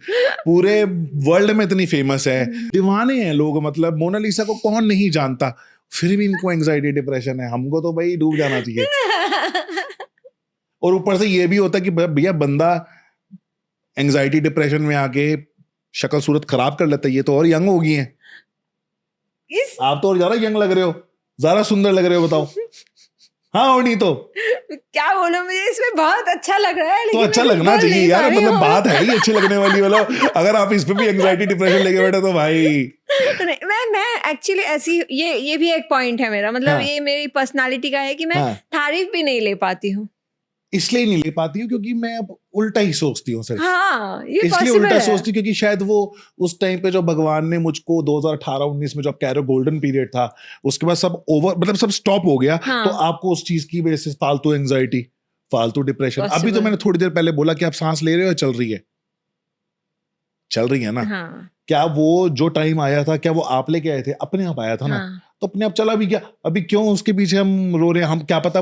पूरे वर्ल्ड में इतनी फेमस है, दीवाने हैं लोग। मतलब मोनालिसा को कौन नहीं जानता, फिर भी इनको एंजाइटी डिप्रेशन है। हमको तो भाई डूब जाना चाहिए। और ऊपर से ये भी होता है कि भैया बंदा एंजाइटी डिप्रेशन में आके शक्ल सूरत खराब कर लेता है। ये तो और यंग हो गई है, आप तो और ज्यादा यंग लग रहे हो, ज्यादा सुंदर लग रहे हो। बताओ हाँ और नहीं तो क्या बोलो, मुझे इसमें बहुत अच्छा लग रहा है। तो अच्छा लगना चाहिए यार, मतलब बात है ही अच्छी लगने वाली। वाला अगर आप इस पे भी एंजाइटी डिप्रेशन लेके बैठे तो भाई मैं एक्चुअली ऐसी, ये भी एक पॉइंट है मेरा। मतलब ये मेरी पर्सनालिटी का है कि मैं तारीफ भी नहीं ले पाती हूँ। इसलिए नहीं ले पाती हूँ क्योंकि मैं अब उल्टा ही सोचती हूँ सिर्फ। हाँ, ये इसलिए पॉसिबल उल्टा है। सोचती हूँ क्योंकि शायद वो उस टाइम पे जो भगवान ने मुझको 2018-19 में जो आप कह रहे हो गोल्डन पीरियड था, उसके बाद सब ओवर, मतलब सब स्टॉप हो गया। हाँ। तो आपको उस चीज की वजह से फालतू एंजाइटी, फालतू डिप्रेशन। अभी तो Possible। मैंने थोड़ी देर पहले बोला कि आप सांस ले रहे हो, चल रही है, चल रही है ना। हाँ क्या वो जो टाइम आया था, क्या वो आप लेके आए थे? अपने आप आया था ना। हाँ तो अपने आप चला भी गया। अभी क्यों उसके पीछे हम रो रहे हैं? हम क्या पता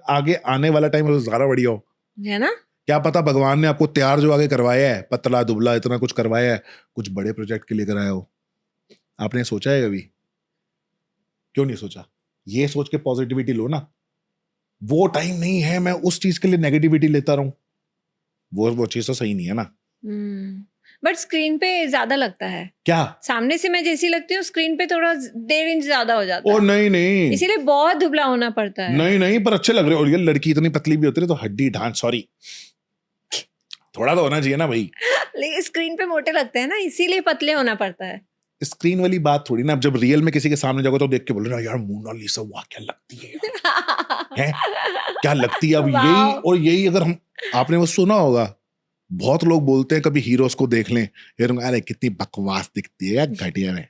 आगे आने वाला टाइम ज्यादा बढ़िया हो। है ना। क्या पता भगवान ने आपको तैयार जो आगे करवाया है, पतला दुबला इतना कुछ करवाया है, कुछ बड़े प्रोजेक्ट के लिए कराया हो। आपने सोचा है कभी? क्यों नहीं सोचा? ये सोच के पॉजिटिविटी लो ना। वो टाइम नहीं है मैं उस चीज के लिए नेगेटिविटी लेता रहूं, वो चीज तो सही नहीं है ना। बट स्क्रीन पे ज्यादा लगता है। क्या? सामने से मैं जैसी लगती हूँ, स्क्रीन पे थोड़ा 1.5 इंच ज्यादा हो जाता ओ है, नहीं नहीं इसीलिए बहुत दुबला होना पड़ता है। नहीं नहीं, पर अच्छे लग रहे हो। और ये लड़की इतनी पतली भी होती है तो हड्डी ढांच, सॉरी, थोड़ा तो होना चाहिए ना भाई। लेकिन स्क्रीन पे मोटे लगते हैं ना, इसीलिए पतले होना पड़ता है। स्क्रीन वाली बात थोड़ी ना। अब जब रियल में किसी के सामने जाओगे तो देख के बोल रहे यार मोनालिसा, वाह क्या लगती है यार। हैं? क्या लगती है? अब वाह। यही और यही अगर हम, आपने वो सुना होगा, बहुत लोग बोलते हैं कभी हीरोज को देख लें, यार अरे कितनी बकवास दिखती है यार, घटिया में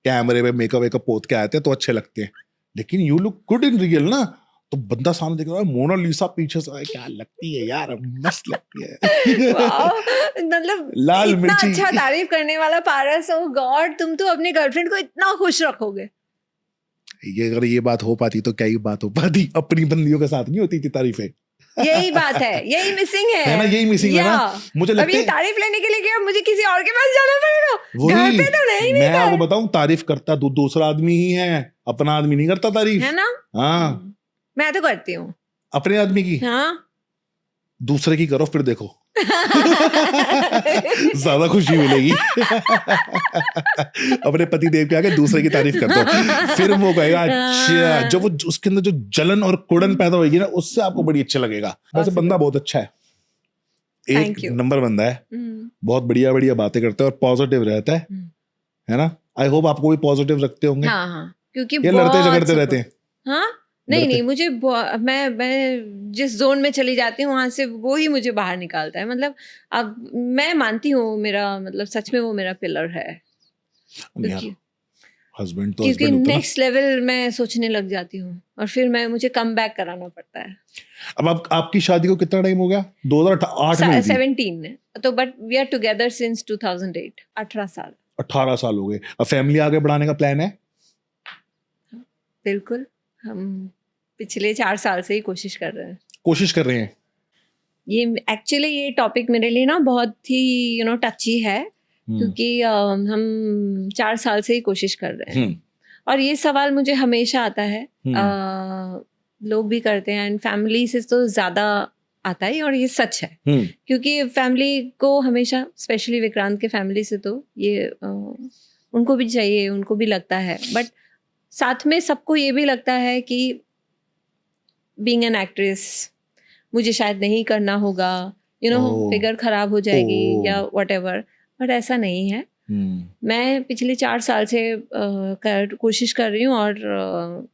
कैमरे में मेकअप वेकअप पोत के आते हैं तो अच्छे लगते हैं, लेकिन you look good in real ना। तो बंदा सामने देख रहा है मोनालिसा पीछे से, क्या लगती है यार, मस्त लगती है। वाह, मतलब लाल इतना मिर्ची। अच्छा तारीफ करने वाला पारस, ओ गॉड, तुम तो अपनी गर्लफ्रेंड को इतना खुश रखोगे। ये अगर ये बात हो पाती तो क्या ही बात हो पाती, अपनी बंदियों के साथ नहीं होती थी तारीफें। यही बात है, यही मिसिंग है ना, यही मिसिंग है ना। मुझे अब लगता ये है तारीफ लेने के लिए क्या मुझे किसी और के पास जाना पड़ेगा? घर वही पे तो नहीं मैं मिलता आपको है। बताऊं, तारीफ करता दूसरा आदमी ही है, अपना आदमी नहीं करता तारीफ। है ना। हाँ, मैं तो करती हूँ। अपने आदमी की। हाँ। दूसरे की करो फिर देखो ज्यादा खुशी मिलेगी। अपने पति देव के आगे दूसरे की तारीफ कर दो, फिर वो कहेगा अच्छा, जब वो उसके अंदर जो जलन और कुड़न पैदा होगी ना, उससे आपको बड़ी अच्छा लगेगा। वैसे बंदा बहुत अच्छा है, एक Thank you। नंबर बंदा है, बहुत बढ़िया बढ़िया बातें करता है और पॉजिटिव रहता है ना। आई होप आपको भी पॉजिटिव रखते होंगे। हाँ हाँ, क्योंकि ये लड़ते बहुत झगड़ते support- रहते हैं। हाँ नहीं लड़ते- नहीं, मुझे मैं जिस जोन में चली जाती हूँ वहां से वो ही मुझे बाहर निकालता है। मतलब अब मैं मानती हूँ मेरा, मतलब सच में वो मेरा पिलर है। क्योंकि हस्बैंड तो क्योंकि हस्बैंड होता है ना। नेक्स्ट लेवल मैं सोचने लग जाती हूँ और फिर मुझे कम बैक कराना पड़ता है। अब आपकी शादी को कितना टाइम हो गया? 2008 में हुई थी। 17 में तो, but we are together since 2008। 18 साल। 18 साल हो गए। अब फैमिली आगे बढ़ाने का प्लान है? बिल्कुल, हम पिछले 4 साल से ही कोशिश कर रहे हैं। कोशिश कर रहे हैं। ये एक्चुअली ये टॉपिक मेरे लिए ना बहुत ही टची है, क्योंकि हम 4 साल से ही कोशिश कर रहे हैं और ये सवाल मुझे हमेशा आता है। लोग भी करते हैं एंड फैमिली से तो ज्यादा आता है, और ये सच है। क्योंकि फैमिली को हमेशा, स्पेशली विक्रांत के फैमिली से तो ये उनको भी चाहिए, उनको भी लगता है, बट साथ में सबको ये भी लगता है कि बीइंग एन एक्ट्रेस मुझे शायद नहीं करना होगा, फिगर खराब हो जाएगी या व्हाटएवर, बट ऐसा नहीं है। मैं पिछले 4 साल से कोशिश कर रही हूँ, और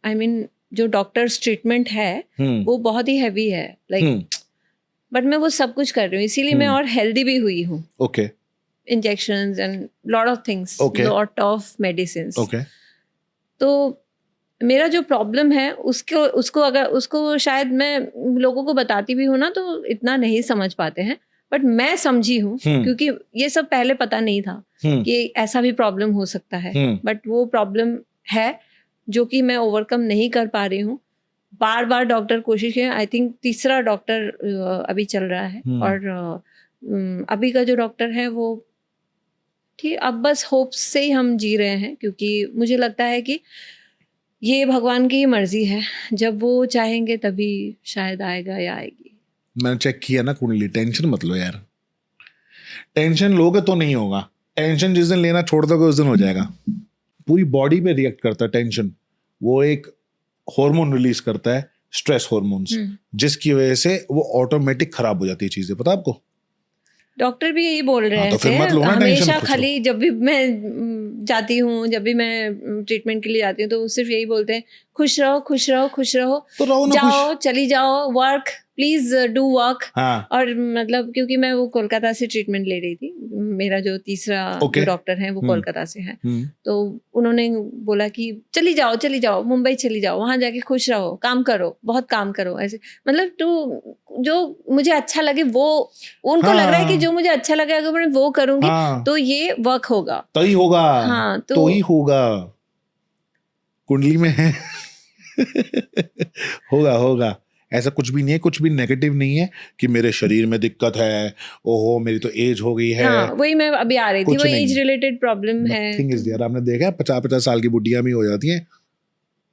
आई मीन जो डॉक्टर्स ट्रीटमेंट है वो बहुत ही हैवी है, लाइक, बट मैं वो सब कुछ कर रही हूँ, इसीलिए मैं और हेल्दी भी हुई हूँ। Okay. Injections and lot of things, lot of medicines. तो मेरा जो प्रॉब्लम है उसको शायद मैं लोगों को बताती भी हूँ ना तो इतना नहीं समझ पाते हैं, बट मैं समझी हूँ क्योंकि ये सब पहले पता नहीं था कि ऐसा भी प्रॉब्लम हो सकता है। बट वो प्रॉब्लम है जो कि मैं ओवरकम नहीं कर पा रही हूँ। बार बार डॉक्टर कोशिश किए, आई थिंक 3रा डॉक्टर अभी चल रहा है, और अभी का जो डॉक्टर है वो ठीक, अब बस होप्स से ही हम जी रहे हैं, क्योंकि मुझे लगता है कि ये भगवान की ही मर्जी है, जब वो चाहेंगे तभी शायद आएगा या आएगी। मैंने चेक किया ना कुंडली, टेंशन मत लो यार। टेंशन लोगे तो नहीं होगा, टेंशन जिस दिन लेना छोड़ दोगे उस दिन हो जाएगा। पूरी बॉडी पे रिएक्ट करता है टेंशन, वो एक हार्मोन रिलीज करता है, स्ट्रेस हार्मोन्स, जिसकी वजह से वो ऑटोमेटिक खराब हो जाती है चीजें। पता है आपको? डॉक्टर भी यही बोल रहे तो थे फिर मत लो ना टेंशन, हमेशा खुश खाली जब भी मैं जाती हूँ, जब भी मैं ट्रीटमेंट के लिए जाती हूँ तो वो सिर्फ यही बोलते हैं खुश रहो खुश रहो खुश रहो, तो रहो ना खुश। जाओ चली जाओ, वर्क प्लीज डू वर्क। हाँ और मतलब क्योंकि मैं वो कोलकाता से ट्रीटमेंट ले रही थी, मेरा जो तीसरा Okay. जो डॉक्टर है वो हम्म। कोलकाता से है, हम्म, तो उन्होंने बोला कि चली जाओ मुंबई चली जाओ, वहां जाके खुश रहो, काम करो, बहुत काम करो, ऐसे मतलब तो जो मुझे अच्छा लगे वो उनको लग रहा है कि हाँ। जो मुझे अच्छा लगे अगर मैं वो करूंगी हाँ तो ये वर्क होगा। तो ही होगा। हाँ तो ही होगा, कुंडली में है। होगा होगा, ऐसा कुछ भी नहीं है, कुछ भी नेगेटिव नहीं है कि मेरे शरीर में दिक्कत है, ओहो मेरी तो एज हो गई है। हाँ वही मैं अभी आ रही थी, कुछ वो नहीं। एज रिलेटेड प्रॉब्लम है। Nothing is there. आपने देखा है 50-50 साल की बुढ़िया भी हो जाती हैं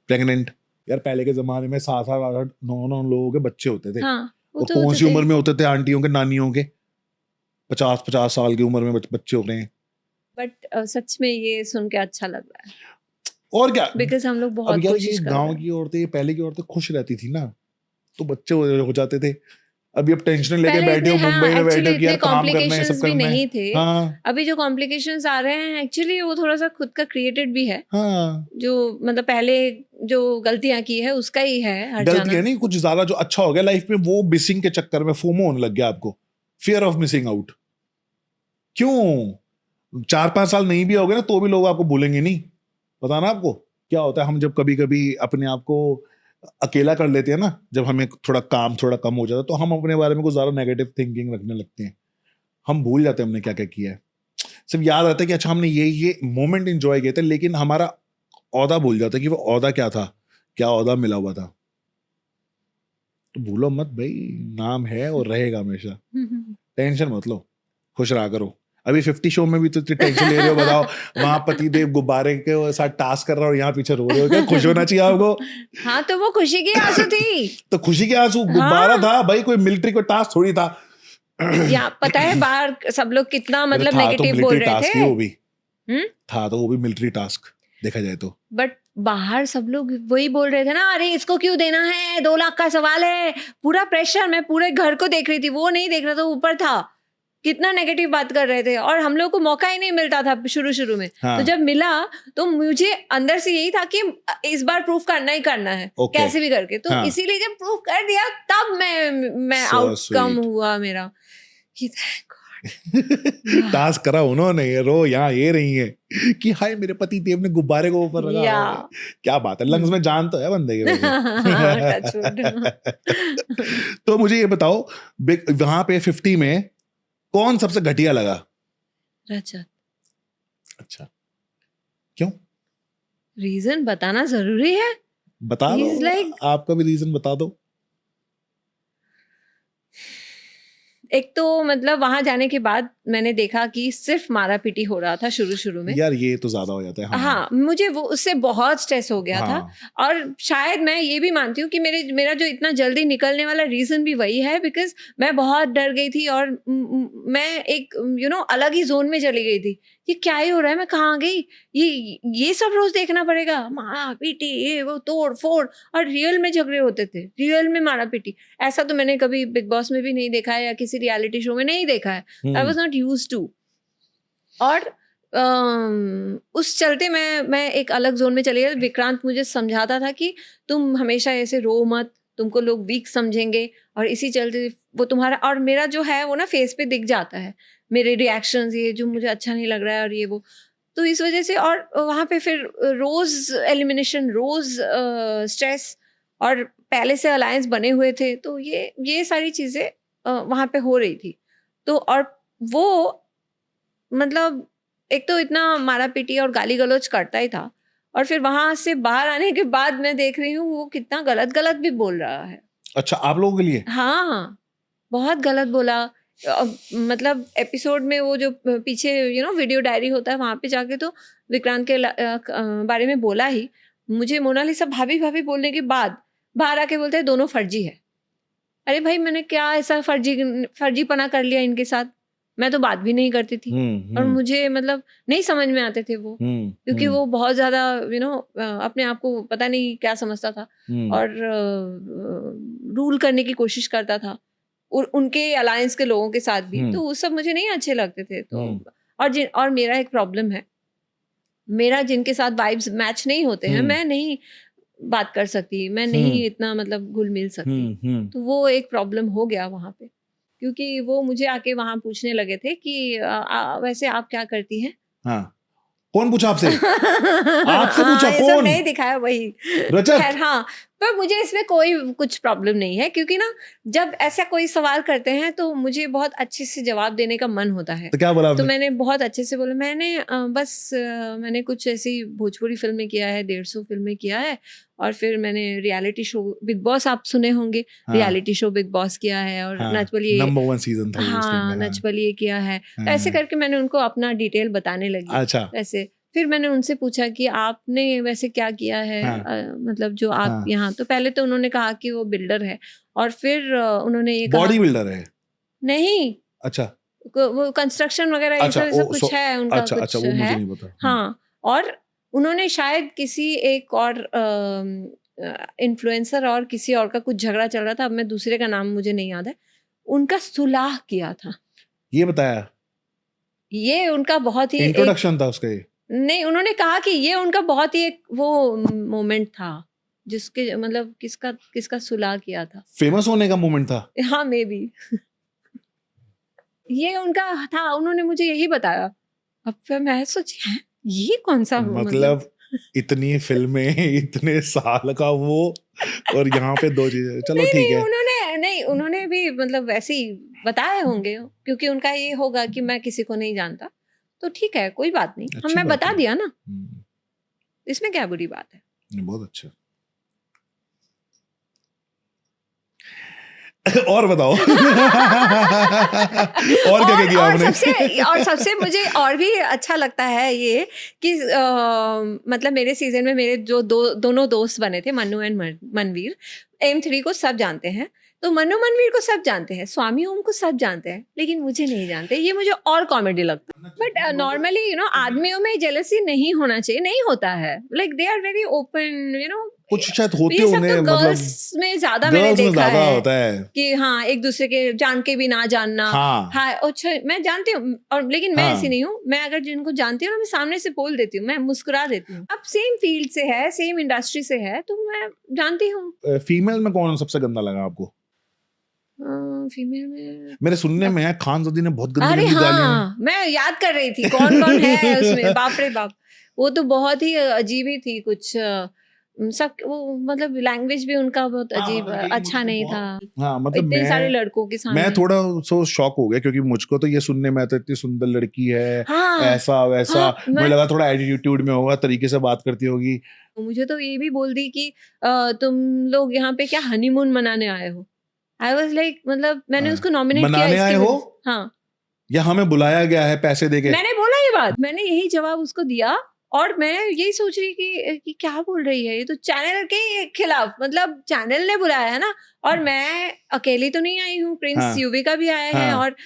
प्रेग्नेंट। यार पहले के जमाने में 7-7 8-8 9-9 लोगों के बच्चे होते थे। हाँ वो और तो कौन होते सी थे। उम्र में होते थे आंटियों के, नानियों के? 50-50 साल की उम्र में बच्चे हो रहे हैं। बट सच में ये सुन के अच्छा लग रहा है, और क्या, बिकॉज हम लोग अब बहुत यार ये कोशिश कर गांव रहे हैं। की औरतें, पहले की औरतें खुश रहती थी ना, तो बच्चे हो जाते थे। अभी अब टेंशन लेके पहले बैठे इतने, हो हाँ मुंबई में, बैठे एक्चुअली हो कि यार इतने काम करना है, सब कॉम्प्लिकेशंस भी करना है। नहीं थे। हाँ अभी जो कॉम्प्लिकेशंस आ रहे हैं एक्चुअली वो थोड़ा सा खुद का क्रिएटेड भी है, हाँ, जो मतलब पहले जो गलतियां की है उसका ही है हर गलती है जाना। नहीं, कुछ ज्यादा जो अच्छा हो गया लाइफ में वो मिसिंग के चक्कर में फोमो होने लग गया आपको, फियर ऑफ मिसिंग आउट। क्यों 4-5 साल नहीं भी होगे ना तो भी लोग आपको भूलेंगे नहीं। पता ना आपको क्या होता है, हम जब कभी कभी अपने आप को अकेला कर लेते हैं ना, जब हमें थोड़ा काम थोड़ा कम हो जाता है तो हम अपने बारे में कुछ ज्यादा नेगेटिव थिंकिंग रखने लगते हैं। हम भूल जाते हैं हमने क्या क्या किया है। सिर्फ याद आता है कि अच्छा हमने ये मोमेंट एंजॉय किए थे, लेकिन हमारा औहदा भूल जाता है कि वो औहदा क्या था, क्या औहदा मिला हुआ था। तो भूलो मत भाई, नाम है और रहेगा हमेशा। टेंशन मत लो, खुश रहा करो। अभी 50 शो में भी तो इतनी टेंशन ले रहे हो, बताओ। वहां पति देव गुब्बारे के साथ टास्क कर रहा हो और यहाँ पीछे रो रहे हो, क्या खुश होना चाहिए आपको? हाँ तो वो खुशी की आंसू थी। तो खुशी के आंसू, गुब्बारा हाँ। था भाई, कोई मिलिट्री को टास्क थोड़ी था। या पता है बाहर सब लोग कितना अरे मतलब था तो नेगेटिव बोल मिलिट्री रहे टास्क थे। ही वो भी हम्म। था, तो वो भी मिलिट्री टास्क देखा जाए तो। बट बाहर सब लोग वही बोल रहे थे ना, अरे इसको क्यों देना है, 2 लाख का सवाल है, पूरा प्रेशर। मैं पूरे घर को देख रही थी, वो नहीं देख रहा था, ऊपर था, कितना नेगेटिव बात कर रहे थे और हम लोग को मौका ही नहीं मिलता था शुरू में। हाँ। तो जब मिला तो मुझे अंदर से यही था कि इस बार प्रूफ करना ही करना है, Okay. कैसे भी करके। तो हाँ। इसीलिए जब प्रूफ कर दिया तब मैं So आउटकम sweet. हुआ मेरा कि टास्क करा उन्होंने, ये रो यहाँ ये रही है कि हाय मेरे पति देव ने गुब्बारे को ऊपर रखा। या क्या बात है, लंग्स में जान तो है बंदे के टच वुड। वैसे। तो मुझे ये बताओ, वहां पे 50 में कौन सबसे घटिया लगा? रजत। अच्छा, क्यों? रीजन बताना जरूरी है? बता दो, He's like- आपका भी रीजन बता दो। एक तो मतलब वहां जाने के बाद मैंने देखा कि सिर्फ मारा पीटी हो रहा था शुरू में। यार ये तो ज्यादा हो जाता है। हाँ मुझे वो उससे बहुत स्ट्रेस हो गया था। हाँ। और शायद मैं ये भी मानती हूँ कि मेरा जो इतना जल्दी निकलने वाला रीजन भी वही है, बिकॉज मैं बहुत डर गई थी और मैं एक अलग ही जोन में चली गई थी। ये क्या ही हो रहा है, मैं कहाँ गई, ये सब रोज देखना पड़ेगा, मारा पीटी ये वो तोड़ फोड़। और रियल में झगड़े होते थे, रियल में मारा पीटी। ऐसा तो मैंने कभी बिग बॉस में भी नहीं देखा है या किसी रियलिटी शो में नहीं देखा है। I was not used to. और उस चलते मैं एक अलग जोन में चली गई। विक्रांत मुझे समझाता था कि तुम हमेशा ऐसे रो मत, तुमको लोग वीक समझेंगे, और इसी चलते वो तुम्हारा और मेरा जो है वो ना फेस पे दिख जाता है, मेरे रिएक्शंस, ये जो मुझे अच्छा नहीं लग रहा है और ये वो। तो इस वजह से, और वहाँ पे फिर रोज एलिमिनेशन, रोज स्ट्रेस, और पहले से अलायंस बने हुए थे, तो ये सारी चीज़ें वहाँ पे हो रही थी। तो और वो मतलब एक तो इतना मारा पीटी और गाली गलौज करता ही था, और फिर वहां से बाहर आने के बाद मैं देख रही हूँ वो कितना गलत भी बोल रहा है। अच्छा, आप लोगों के लिए? हाँ बहुत गलत बोला। मतलब एपिसोड में वो जो पीछे वीडियो डायरी होता है, वहां पे जाके तो विक्रांत के बारे में बोला ही। मुझे मोनालिसा भाभी भाभी बोलने के बाद बाहर आके बोलते हैं दोनों फर्जी है। अरे भाई मैंने क्या ऐसा फर्जीपना कर लिया इनके साथ? मैं तो बात भी नहीं करती थी। और मुझे मतलब नहीं समझ में आते थे वो, क्योंकि वो बहुत ज्यादा अपने आप को पता नहीं क्या समझता था और रूल करने की कोशिश करता था। और उनके अलायंस के लोगों के साथ भी, तो वो सब मुझे नहीं अच्छे लगते थे। तो और मेरा एक प्रॉब्लम है, मेरा जिनके साथ वाइब्स मैच नहीं होते हैं, मैं नहीं बात कर सकती, मैं नहीं इतना मतलब घुल मिल सकती। तो वो एक प्रॉब्लम हो गया वहां पे, क्योंकि वो मुझे आके वहां पूछने लगे थे कि वैसे आप क्या करती हैं। हाँ, कौन पूछा आपसे? आपसे हाँ, पूछा ये सब कौन? नहीं दिखाया वही। रजत? खैर हाँ, पर मुझे इसमें कोई कुछ प्रॉब्लम नहीं है, क्योंकि ना जब ऐसा कोई सवाल करते हैं तो मुझे बहुत अच्छे से जवाब देने का मन होता है। तो क्या बोला तो आपने? मैंने बहुत अच्छे से बोला, मैंने कुछ ऐसी भोजपुरी फिल्में किया है, 150 फिल्में किया है, और फिर मैंने रियलिटी शो बिग बॉस आप सुने होंगे, रियलिटी शो बिग बॉस किया है, और नच बलिए, नंबर 1 सीजन था वो उस टाइम हाँ में। नच बलिए किया है। तो ऐसे करके मैंने उनको अपना डिटेल बताने लगी। अच्छा। वैसे फिर मैंने उनसे पूछा कि आपने वैसे क्या किया है, मतलब जो आप यहाँ, तो पहले तो उन्होंने कहा कि वो बिल्डर है, और फिर उन्होंने ये कहा बॉडी बिल्डर है? नहीं, अच्छा, वो कंस्ट्रक्शन वगैरह ये अच्छा, सब कुछ है उनका, अच्छा, कुछ अच्छा, वो मुझे है। नहीं पता। हाँ, और उन्होंने शायद किसी एक और इन्फ्लुएंसर और किसी और का कुछ झगड़ा चल रहा था, अब मैं दूसरे का नाम मुझे नहीं याद है, उनका सुलह किया था। ये बताया? ये उनका बहुत ही इंट्रोडक्शन था उसका ये? नहीं, उन्होंने कहा कि ये उनका बहुत ही एक वो मोमेंट था, जिसके मतलब किसका सुलह किया था। फेमस होने का मोमेंट था? हाँ, मे बी ये उनका था, उन्होंने मुझे यही बताया। अब फिर मैं सोची हैं, ये कौन सा मतलब इतनी फिल्में, इतने साल का वो, और यहाँ पे 2 चीजें। चलो ठीक है। उन्होंने भी मतलब वैसे ही बताए होंगे, क्योंकि उनका ये होगा कि मैं किसी को नहीं जानता, तो ठीक है, कोई बात नहीं, अच्छी मैं बात बता है। दिया ना, इसमें क्या बुरी बात है। बहुत अच्छा। और बताओ। और क्या किया आपने? सबसे मुझे और भी अच्छा लगता है ये कि मतलब मेरे सीजन में मेरे जो दोनों दोस्त बने थे, मन्नू एंड मनवीर, M3 को सब जानते हैं, तो मन्नू मनवीर को सब जानते हैं, स्वामी ओम को सब जानते हैं, लेकिन मुझे नहीं जानते। ये मुझे और कॉमेडी लगता है। बट नॉर्मली आदमियों में जेलसी नहीं होना चाहिए, नहीं होता है, like they are very open, कुछ शायद होते ये सब होंगे, तो मतलब गर्ल्स में ज्यादा मैंने गर्ल्स में देखा ज्यादा है होता है कि हाँ, एक दूसरे के जान के भी ना जानना। हाँ, अच्छा, मैं जानती हूँ, और लेकिन मैं ऐसी नहीं हूँ, मैं अगर जिनको जानती हूँ ना, मैं सामने से बोल देती हूँ, मैं मुस्कुरा देती हूँ। अब सेम फील्ड से है, सेम इंडस्ट्री से है, तो मैं जानती हूँ। फीमेल में कौन सबसे गंदा लगा आपको? फीमेल में मेरे सुनने में है खानजदी ने बहुत गंदी अरे गंदी गालियां। हाँ, मैं याद कर रही थी कौन कौन है उसमें, बाप रे बाप, वो तो बहुत ही अजीब ही थी कुछ। सब वो मतलब लैंग्वेज भी उनका बहुत अजीब, अच्छा नहीं था। हाँ, मतलब इतने सारे लड़कों के सामने मैं थोड़ा सो शॉक हो गया, क्योंकि मुझको तो ये सुनने में आता इतनी सुंदर लड़की है, हाँ, ऐसा वैसा, हाँ, मुझे लगा थोड़ा एटीट्यूड में होगा, तरीके से बात करती होगी। मुझे तो ये भी बोल दी कि तुम लोग यहाँ पे क्या हनीमून मनाने आए हो। आई वाज लाइक, मतलब मैंने उसको नॉमिनेट किया मनाने आए हो? हाँ, या हमें बुलाया गया है पैसे देके? मैंने बोला ये बात, मैंने यही जवाब उसको दिया, और मैं यही सोच रही कि क्या बोल रही है ये, तो चैनल के खिलाफ, मतलब चैनल ने बुलाया है ना, और मैं अकेली तो नहीं आई हूँ, प्रिंस युविका भी आए हैं, और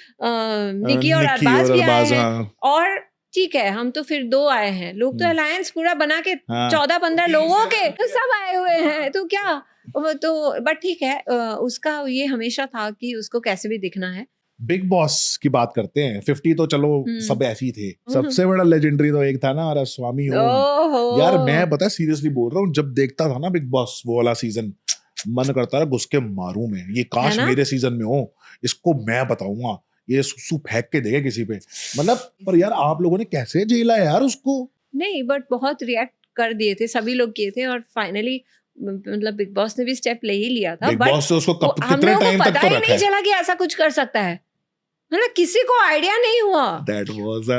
निकी और अरबाज भी आए हैं, और ठीक है, हम तो फिर 2 आए हैं, लोग तो अलायंस पूरा बना के 14-15 लोगों के तो सब आए हुए हैं, तो क्या तो बट ठीक है, उसका ये हमेशा था कि उसको कैसे भी दिखना है। बिग बॉस की बात करते हैं, 50 तो चलो सब ऐसे ही थे, सबसे बड़ा लेजेंडरी तो एक था ना, स्वामी ओम। यार मैं पता है सीरियसली बोल रहा हूँ, जब देखता था ना बिग बॉस वो वाला सीजन, मन करता था घुस के मारूं मैं, ये काश मेरे सीजन में हो, इसको मैं बताऊंगा, ये सुसु फेंक के देगा किसी पे, मतलब। पर यार आप लोगों ने कैसे झेला यार उसको? नहीं, बट बहुत रिएक्ट कर दिए थे, सभी लोग किए थे, और फाइनली मतलब बिग बॉस ने भी स्टेप ले ही लिया था, बट उसको कितने टाइम तक तो रखा है, नहीं चला कि ऐसा कुछ कर सकता है, मतलब किसी को आइडिया नहीं हुआ। That was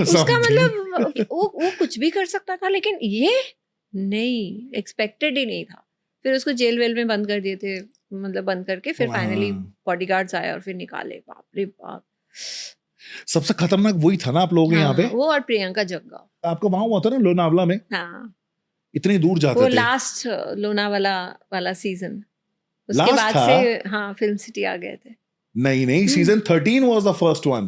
उसका मतलब वो कुछ भी कर सकता था, लेकिन ये नहीं, एक्सपेक्टेड ही नहीं था। फिर उसको जेल वेल में बंद कर दिए थे, मतलब बंद करके फिर फाइनली बॉडीगार्ड्स आए और फिर निकाले। बाप रे बाप, सबसे खतरनाक वही था ना आप लोग यहाँ पे, वो और प्रियंका जग्गा। आपका वहां हुआ था ना लोनावला में? हाँ, इतनी दूर जाते वो थे। लास्ट लोनावाला वाला सीजन, उसके बाद से हाँ फिल्म सिटी आ गए थे। नहीं, season 13 was the first one.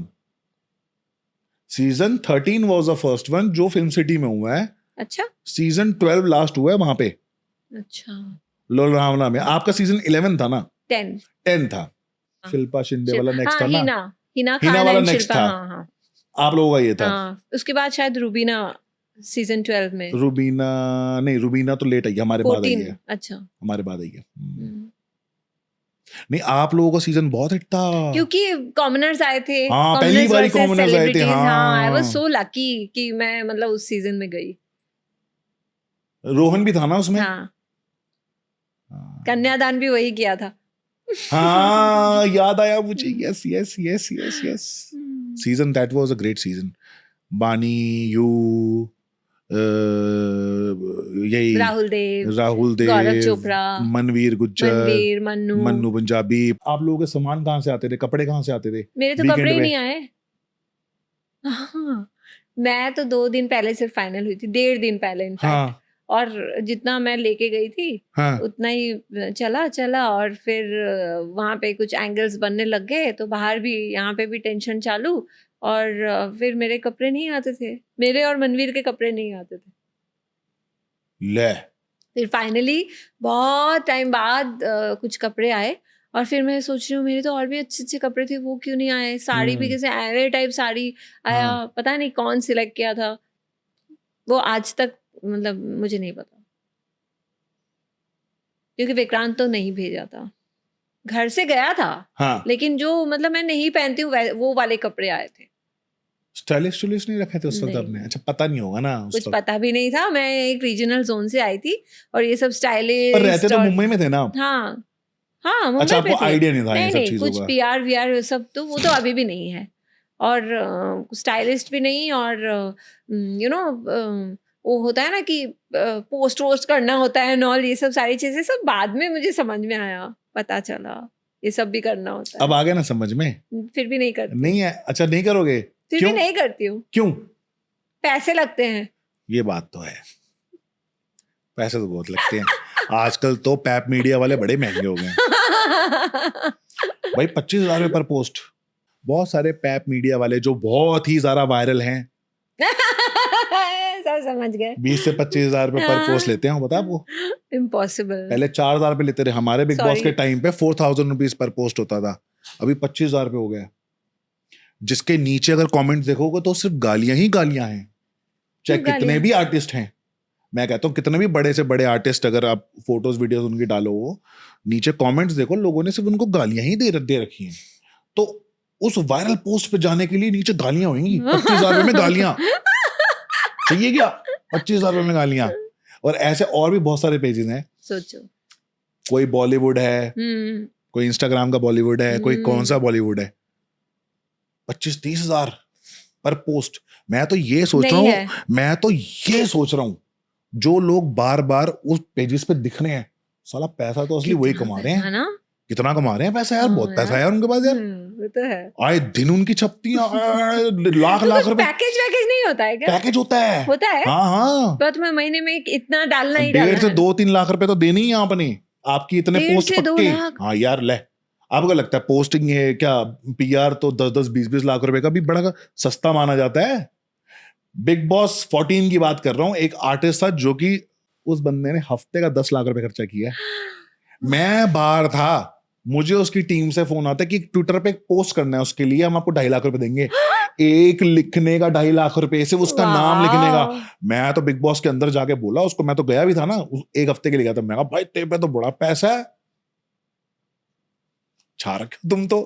Season 13 was the first one जो फिल्म सिटी में हुआ है। अच्छा, सीजन 12 लास्ट हुआ है वहां पे। अच्छा, लोनावला में। आपका सीजन 11 था ना? 10 10 था। शिल्पा शिंदे वाला नेक्स्ट था हाँ, ना, हिना हिना खान वाला एंड next शिल्पा, था। हाँ हाँ आप लोगों का ये था। हाँ। उसके बाद शायद रूबीना सीजन 12 में, रूबीना नहीं, रूबीना तो लेट आई है, हमारे बाद आई 14। है, अच्छा। हमारे बाद आई है। नहीं, आप लोगों का सीजन बहुत हिट था क्योंकि कॉमनर्स आए थे, हाँ, पहली बारी versus commoners आए थे, celebrities, हाँ, आई वाज हाँ। सो लकी कि मैं मतलब उस सीजन में गई। रोहन भी था ना उसमें। हाँ, हाँ। कन्यादान भी वही किया था। हाँ, याद आया मुझे, yes yes yes yes yes. Season that was a great season. बानी, यू, यही राहुल देव, राहुल गौरव देव, चोपड़ा, मनवीर गुज्जर, मनवीर, मन्नू। मन्नू पंजाबी। आप लोगों के सामान कहाँ से आते थे, कपड़े कहाँ से आते थे? मेरे तो Weekend कपड़े ही में? नहीं आए। हाँ, मैं तो 2 दिन पहले सिर्फ फाइनल हुई थी, 1.5 दिन पहले इनफैक्ट। हाँ और जितना मैं लेके गई थी हाँ उतना ही चला और फिर वहाँ पे कुछ एंगल्स बनने लग गए, तो बाहर भी यहाँ पे भी टेंशन चालू। और फिर मेरे कपड़े नहीं आते थे, मेरे और मनवीर के कपड़े नहीं आते थे। ले। फिर फाइनली बहुत टाइम बाद कुछ कपड़े आए, और फिर मैं सोच रही हूँ मेरे तो और भी अच्छे अच्छे कपड़े थे, वो क्यों नहीं आए। साड़ी भी कैसे एरे टाइप साड़ी आया, हाँ। पता नहीं कौन सिलेक्ट किया था वो, आज तक मतलब मुझे नहीं पता, क्योंकि विक्रांत तो नहीं भेजा था, घर से गया था। हाँ, लेकिन जो मतलब मैं नहीं पहनती हूँ वो वाले कपड़े आए थे। स्टाइलिश नहीं रखे थे उस वक्त नहीं। आपने? अच्छा, पता नहीं होगा ना उस कुछ वक्त। पता भी नहीं था, मैं एक रीजनल जोन से आई थी और ये सब पर स्टाइलिश। रहते तो मुंबई में थे ना आप? हाँ हाँ, मुंबई अच्छा, पे आपको थे। आइडिया नहीं था इन सब नहीं, चीजों कुछ का? पीआर वीआर सब तो वो तो अभी भी नहीं है, और स्टाइलिस्ट भी नहीं, और यू नो वो होता है ना कि पोस्ट वोस्ट करना होता है नॉल, ये सब सारी चीजें सब बाद में मुझे समझ में आया, पता चला ये सब भी करना होता अब आ गया ना समझ में? है। फिर भी नहीं करती, नहीं है? अच्छा, नहीं करोगे? फिर क्यों? भी नहीं करती हूँ, क्यों? पैसे लगते हैं। ये बात तो है, पैसे तो बहुत लगते हैं। आजकल तो पैप मीडिया वाले बड़े महंगे हो गए हैं भाई। 25,000 रुपए पर पोस्ट। बहुत सारे पैप मीडिया वाले जो बहुत ही ज्यादा वायरल हैं, सब समझ गए। 20 से 25,000 रुपए पर पोस्ट लेते हैं, पता है आपको? इम्पॉसिबल। पहले 4,000 रुपए लेते रहे, हमारे बिग बॉस Sorry. के टाइम पे 4,000 रुपीज पर पोस्ट होता था, अभी 25,000 रुपए हो गया। जिसके नीचे अगर कमेंट देखोगे तो सिर्फ गालियां ही गालियां हैं, चाहे क्यों कितने गालियां? भी आर्टिस्ट हैं। मैं कहता हूँ कितने भी बड़े से बड़े आर्टिस्ट अगर आप फोटोज वीडियोस उनकी डालो, नीचे कमेंट्स देखो, लोगों ने सिर्फ उनको गालियां ही दे रखी हैं। तो उस वायरल पोस्ट पे जाने के लिए नीचे गालियां होंगी। 25,000 रुपए में गालियां चाहिए क्या? 25,000 रुपए में गालियां। और ऐसे और भी बहुत सारे पेजेस हैं। सोचो, कोई बॉलीवुड है, कोई इंस्टाग्राम का बॉलीवुड है, कोई कौन सा बॉलीवुड है, 25-30 हजार पर पोस्ट। मैं तो ये सोच रहा हूँ जो लोग बार बार उस पेजेस पे दिख रहे हैं, साला पैसा तो असली वही कमा रहे हैं, ना? कितना कमा रहे हैं पैसा यार, बहुत पैसा है यार उनके पास यार। वो तो है। आए दिन उनकी छपती लाख रुपए। पैकेज नहीं होता है क्या? पैकेज होता है। हाँ हाँ, पर तुम्हें महीने में इतना डालना ही 1.5 से 2-3 लाख रुपए तो देनी ही है आपने, आपकी इतने 1.5 पोस्ट से 2 पक्के। लाख? हाँ यार, ले आपको लगता है पोस्टिंग है क्या, पीआर तो 10-20 लाख रुपए का भी बड़ा सस्ता माना जाता है। बिग बॉस 14 की बात कर रहा हूँ, एक आर्टिस्ट था जो कि उस बंदे ने हफ्ते का 10 लाख रुपए खर्चा किया है। मैं बाहर था, मुझे उसकी टीम से फोन आता है कि ट्विटर पे एक पोस्ट करना है, उसके लिए हम आपको 2.5 लाख रुपए देंगे। एक लिखने का 2.5 लाख रुपए, सिर्फ उसका नाम लिखने का। मैं तो बिग बॉस के अंदर जाके बोला उसको, मैं तो गया भी था ना, एक हफ्ते के लिए गया था, मैं कहा भाई तेरे पे तो बड़ा पैसा है, छा रखे तुम तो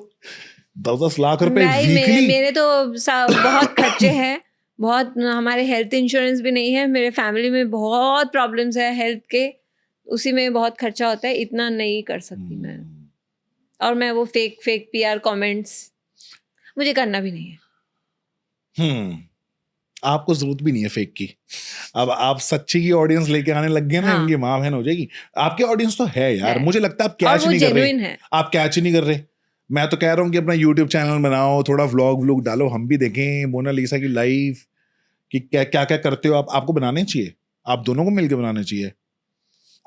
10-10 लाख रुपए वीकली। मेरे तो बहुत खर्चे हैं, बहुत। हमारे हेल्थ इंश्योरेंस भी नहीं है, मेरे फैमिली में बहुत प्रॉब्लम्स है हेल्थ के, उसी में बहुत खर्चा होता है, इतना नहीं कर सकती मैं। और मैं वो फेक पीआर कमेंट्स मुझे करना भी नहीं है। आपको जरूरत भी नहीं है फेक की। अब आप सच्ची की ऑडियंस लेके आने लग गए ना, हाँ। इनकी माँ बहन हो जाएगी। आपके ऑडियंस तो है यार, मुझे लगता है आप कैच और नहीं कर रहे। है। आप कैच ही नहीं कर रहे। मैं तो कह रहा हूँ कि अपना यूट्यूब चैनल बनाओ, थोड़ा व्लॉग डालो, हम भी देखें मोनालिसा की लाइफ कि क्या क्या क्या करते हो आप। आपको बनाने चाहिए, आप दोनों को मिलकर बनाने चाहिए।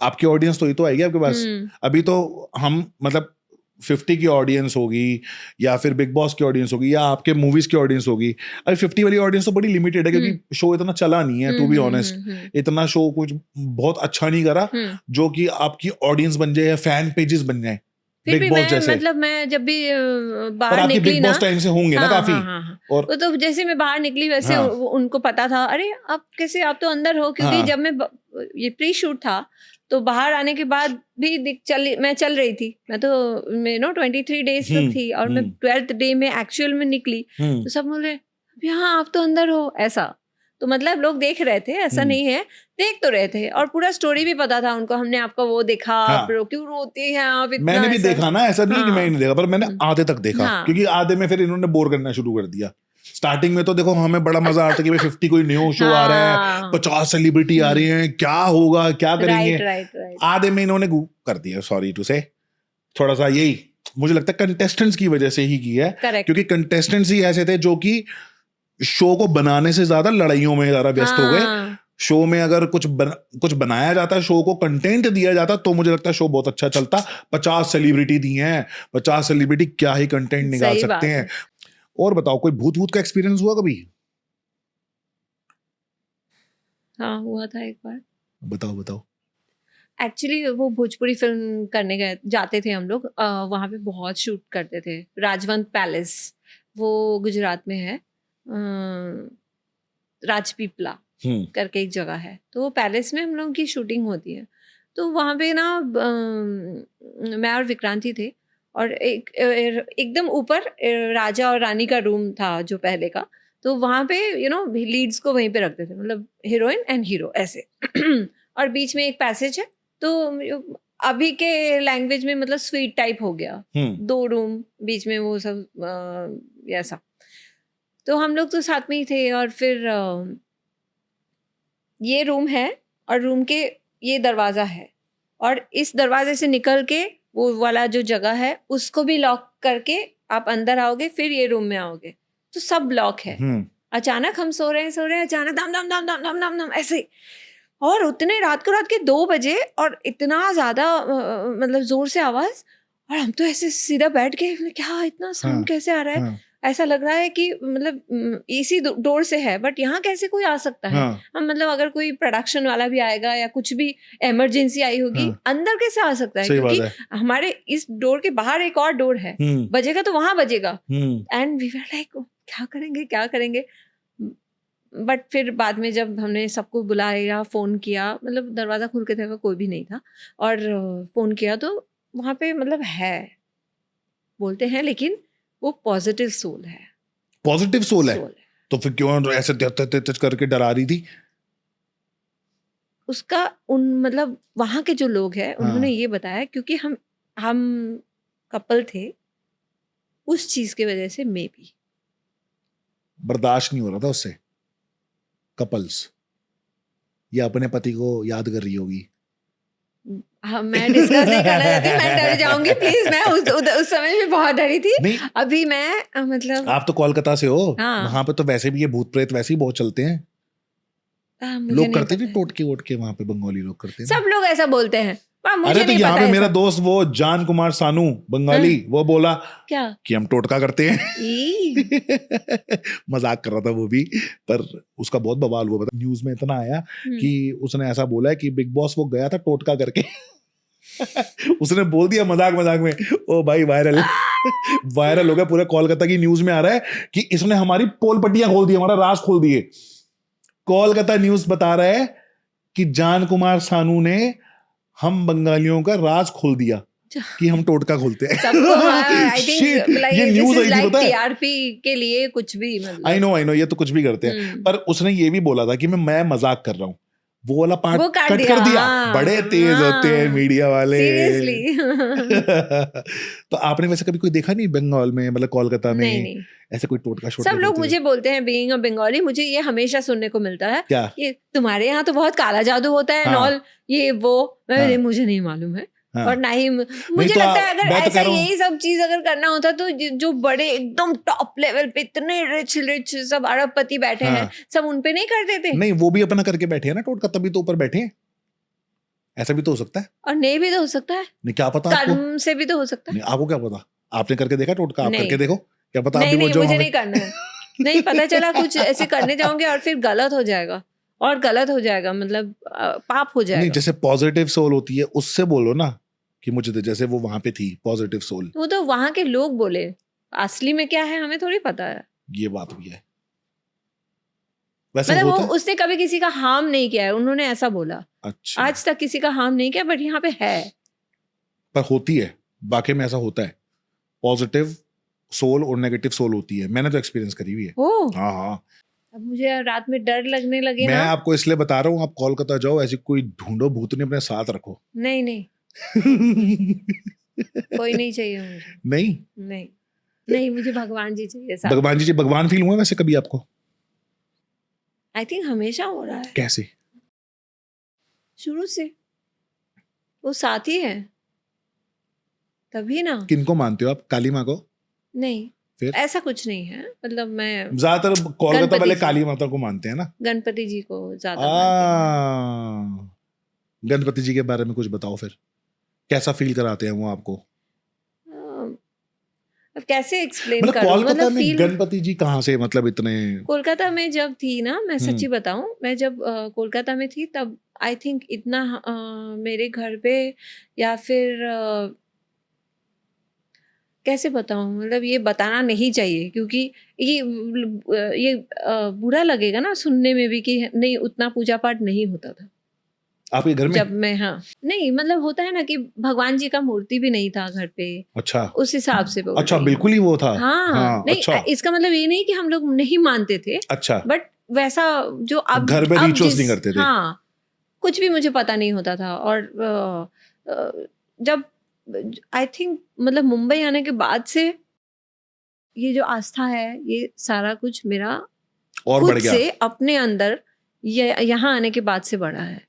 आपकी ऑडियंस तो ये तो आएगी आपके पास। अभी तो हम मतलब 50 की ऑडियंस होगी, या फिर बिग बॉस की ऑडियंस होगी, या आपके मूवीज की ऑडियंस होगी। अभी 50 वाली ऑडियंस तो बड़ी लिमिटेड है, क्योंकि शो इतना चला नहीं है, टू बी ऑनेस्ट। इतना शो कुछ बहुत अच्छा नहीं करा जो कि आपकी ऑडियंस बन जाए या फैन पेजेस बन जाए। फिर Big भी Boss मैं जैसे? मतलब मैं जब भी पर बाहर आपकी निकली बिग ना, बॉस टाइम से होंगे ना हाँ काफी। हाँ हाँ हाँ, और वो तो जैसे मैं बाहर निकली वैसे हाँ उनको पता था, अरे आप कैसे, आप तो अंदर हो, क्योंकि हाँ जब ये प्री शूट था तो बाहर आने के बाद भी मैं चल रही थी, मैं तो 23 डेज तक थी, और मैं 12th डे में एक्चुअल में निकली, हम्म तो सब बोले हाँ आप तो अंदर हो, ऐसा। तो मतलब लोग देख रहे थे, ऐसा नहीं है, देख तो रहे थे, और पूरा स्टोरी भी पता था उनको, हमने आपका वो देखा, आप हाँ क्यों रोती हैं आप इतना, मैंने भी ऐसा। देखा ना, ऐसा नहीं कि मैं ही हाँ नहीं देखा, पर मैंने आधे तक देखा, हाँ क्योंकि आधे में फिर इन्होंने बोर करना शुरू कर दिया। स्टार्टिंग में तो देखो हमें बड़ा मजा आता है कि भाई 50 कोई न्यू शो आ रहा है, हाँ 50 सेलिब्रिटी आ रही हैं, क्या होगा, क्या करेंगे। राइट राइट राइट आधे में इन्होंने कर दिया, सॉरी टू से, थोड़ा सा यही मुझे लगता है कंटेस्टेंट्स की वजह से ही की है, करेक्ट। क्योंकि कंटेस्टेंट्स ही ऐसे थे जो कि शो को बनाने से ज्यादा लड़ाइयों में ज्यादा व्यस्त हो गए। हाँ शो में अगर कुछ बनाया जाता, शो को कंटेंट दिया जाता, तो मुझे लगता है शो बहुत अच्छा चलता। 50 सेलिब्रिटी दी हैं, 50 सेलिब्रिटी क्या ही कंटेंट निकाल सही सकते बात हैं। है। और बताओ, कोई भूत भूत का एक्सपीरियंस हुआ कभी? हाँ हुआ था एक बार, बताओ बताओ। एक्चुअली वो भोजपुरी फिल्म करने गए जाते थे हम लोग, वहाँ पे बहुत शूट करते थे, राजवंत पैलेस, वो गुजरात में है, राजपीपला करके एक जगह है, तो वो पैलेस में हम लोगों की शूटिंग होती है। तो वहाँ पे ना मैं और विक्रांति थे, और एकदम ऊपर राजा और रानी का रूम था जो पहले का, तो वहाँ पे लीड्स को वहीं पे रखते थे, मतलब हीरोइन एंड हीरो ऐसे और बीच में एक पैसेज है, तो अभी के लैंग्वेज में मतलब स्वीट टाइप हो गया, 2 रूम बीच में वो सब ऐसा। तो हम लोग तो साथ में ही थे, और फिर ये रूम है, और रूम के ये दरवाजा है, और इस दरवाजे से निकल के वो वाला जो जगह है उसको भी लॉक करके आप अंदर आओगे, फिर ये रूम में आओगे, तो सब लॉक है। अचानक हम सो रहे हैं, अचानक दम दम दम दम दम दम दम ऐसे, और उतने रात के 2 बजे, और इतना ज्यादा मतलब जोर से आवाज, और हम तो ऐसे सीधा बैठ के, क्या इतना साउंड कैसे आ रहा है, ऐसा लग रहा है कि मतलब इसी डोर से है, बट यहाँ कैसे कोई आ सकता है। हम मतलब अगर कोई प्रोडक्शन वाला भी आएगा या कुछ भी इमरजेंसी आई होगी, अंदर कैसे आ सकता है, क्योंकि हमारे इस डोर के बाहर एक और डोर है, बजेगा तो वहां बजेगा। एंड वी वर लाइक क्या करेंगे। बट फिर बाद में जब हमने सबको बुलाया, फोन किया, मतलब दरवाजा खुल के था, कोई भी नहीं था, और फोन किया तो वहां पे मतलब है, बोलते हैं, लेकिन वो पॉजिटिव सोल है। पॉजिटिव सोल है? तो फिर क्यों ऐसे तेज करके डरा रही थी? उसका मतलब वहां के जो लोग हैं उन्होंने ये बताया, क्योंकि हम कपल थे, उस चीज की वजह से मे बी बर्दाश्त नहीं हो रहा था उससे। कपल्स या अपने पति को याद कर रही होगी। हाँ, मैं डिस्कस नहीं करना चाहती, मैं डर जाऊंगी प्लीज। मैं उस समय में बहुत डरी थी। अभी मैं मतलब, आप तो कोलकाता से हो, हाँ, वहां पे तो वैसे भी ये भूत प्रेत वैसे ही बहुत चलते हैं। लोग करते नहीं टोटके वोटके, वहां पे बंगाली लोग करते हैं, सब लोग ऐसा बोलते हैं। अरे तो यहाँ पे मेरा दोस्त वो जान कुमार सानू बंगाली, वो बोला क्या कि हम टोटका करते हैं। मजाक कर रहा था वो भी, पर उसका बहुत बवाल हुआ, पता न्यूज में इतना आया कि उसने ऐसा बोला है कि बिग बॉस वो गया था टोटका करके। उसने बोल दिया मजाक में, ओ भाई वायरल हो गया, पूरे कोलकाता की न्यूज में आ रहा है कि इसने हमारी पोल पट्टियां खोल दी, हमारा राज खोल दिए। कोलकाता न्यूज बता रहा है कि जान कुमार सानू ने हम बंगालियों का राज खोल दिया कि हम टोटका खोलते हैं। आई थिंक ये न्यूज आई थी, पता है, टीआरपी के लिए कुछ भी, मतलब आई नो ये तो कुछ भी करते हैं, पर उसने ये भी बोला था कि मैं मजाक कर रहा हूँ, वो वाला पार्ट कट कर दिया। बड़े तेज होते हैं मीडिया वाले, सीरियसली। तो आपने वैसे कभी कोई देखा नहीं बंगाल में, मतलब कोलकाता में? नहीं। ऐसे कोई टोटका शोटका? सब लोग मुझे बोलते हैं, बीइंग अ बंगाली, मुझे ये हमेशा सुनने को मिलता है क्या कि तुम्हारे यहाँ तो बहुत काला जादू होता है, नॉल ये वो। मुझे नहीं मालूम है। और ना ही मुझे लगता है, अगर ऐसा यही सब चीज अगर करना होता तो जो बड़े एकदम टॉप लेवल पे इतने रिच सब अरबपति बैठे हैं, सब उनपे नहीं कर देते? नहीं, वो भी अपना करके बैठे हैं ना टोटका, तभी तो ऊपर बैठे हैं। ऐसा भी तो हो सकता है, और नहीं भी तो हो सकता है। नहीं, क्या पता, कर्म से भी तो हो सकता है। आपको क्या पता? आपने करके देखा टोटका? आप करके देखो, क्या पता। नहीं, मुझे नहीं करना है। नहीं, पता चला कुछ ऐसे करने जाओगे और फिर गलत हो जाएगा, और गलत हो जाएगा, मतलब पाप हो जाएगा। नहीं, जैसे पॉजिटिव सोल होती है उससे बोलो ना, कि मुझे दे, जैसे वो वहां पे थी पॉजिटिव सोल। वो तो वहां के लोग बोले, असली में क्या है हमें थोड़ी पता है। ये बात भी है, वैसे मतलब वो होता है। उसने कभी किसी का हार्म नहीं किया है, उन्होंने ऐसा बोला। अच्छा, आज तक किसी का हार्म नहीं किया, बट यहाँ पे है। पर होती है, वाकई में ऐसा होता है, पॉजिटिव सोल और नेगेटिव सोल होती है, मैंने तो एक्सपीरियंस करी हुई है। ओ, हाँ हाँ, अब मुझे रात में डर लगने लगे मैं ना। आपको इसलिए बता रहा हूँ, आप कोलकाता जाओ, ऐसी कोई ढूंढो भूतनी अपने साथ रखो। नहीं नहीं, कोई नहीं चाहिए मुझे। नहीं, नहीं नहीं, मुझे भगवान जी चाहिए साथ। भगवान जी, भगवान फील हुआ वैसे कभी आपको? आई थिंक हमेशा हो रहा है, कैसे? शुरू से वो साथ ही है, तभी ना। किनको मानते हो आप, काली माँ को? नहीं, फिर ऐसा कुछ नहीं है, मतलब मैं ज्यादातर कोलकाता गणपति वाले जी। काली माता को मानते हैं ना। गणपति जी को ज्यादा मानती हूँ। गणपति जी के बारे में कुछ बताओ फिर, कैसा फील कराते हैं वो आपको? अब कैसे एक्सप्लेन मतलब करूँ, कोलकाता मतलब में फील। गणपति जी कहाँ से, मतलब इतने? कोलकाता में जब थी ना, मैं सच्ची बताऊं, मैं जब कोलकाता में थी तब आई थिंक इतना मेरे घर पे, या फिर कैसे बताऊं, मतलब ये बताना नहीं चाहिए, क्योंकि ये बुरा लगेगा ना सुनने में भी कि नहीं, उतना पूजा पाठ नहीं होता था आपके घर में? जब मैं, हाँ नहीं, मतलब होता है ना कि भगवान जी का मूर्ति भी नहीं था घर पे, अच्छा, उस हिसाब से बोल अच्छा, रही हूँ। बिल्कुल ही वो था। हाँ, हाँ, नहीं, अच्छा, इसका मतलब ये नहीं कि हम लोग नहीं मानते थे, अच्छा, बट वैसा जो घर में अब रिचुअल्स जिस, नहीं करते थे। हाँ, कुछ भी मुझे पता नहीं होता था। और जब आई थिंक मतलब मुंबई आने के बाद से ये जो आस्था है, ये सारा कुछ मेरा और खुद बढ़ गया। से अपने अंदर यहाँ आने के बाद से बढ़ा है।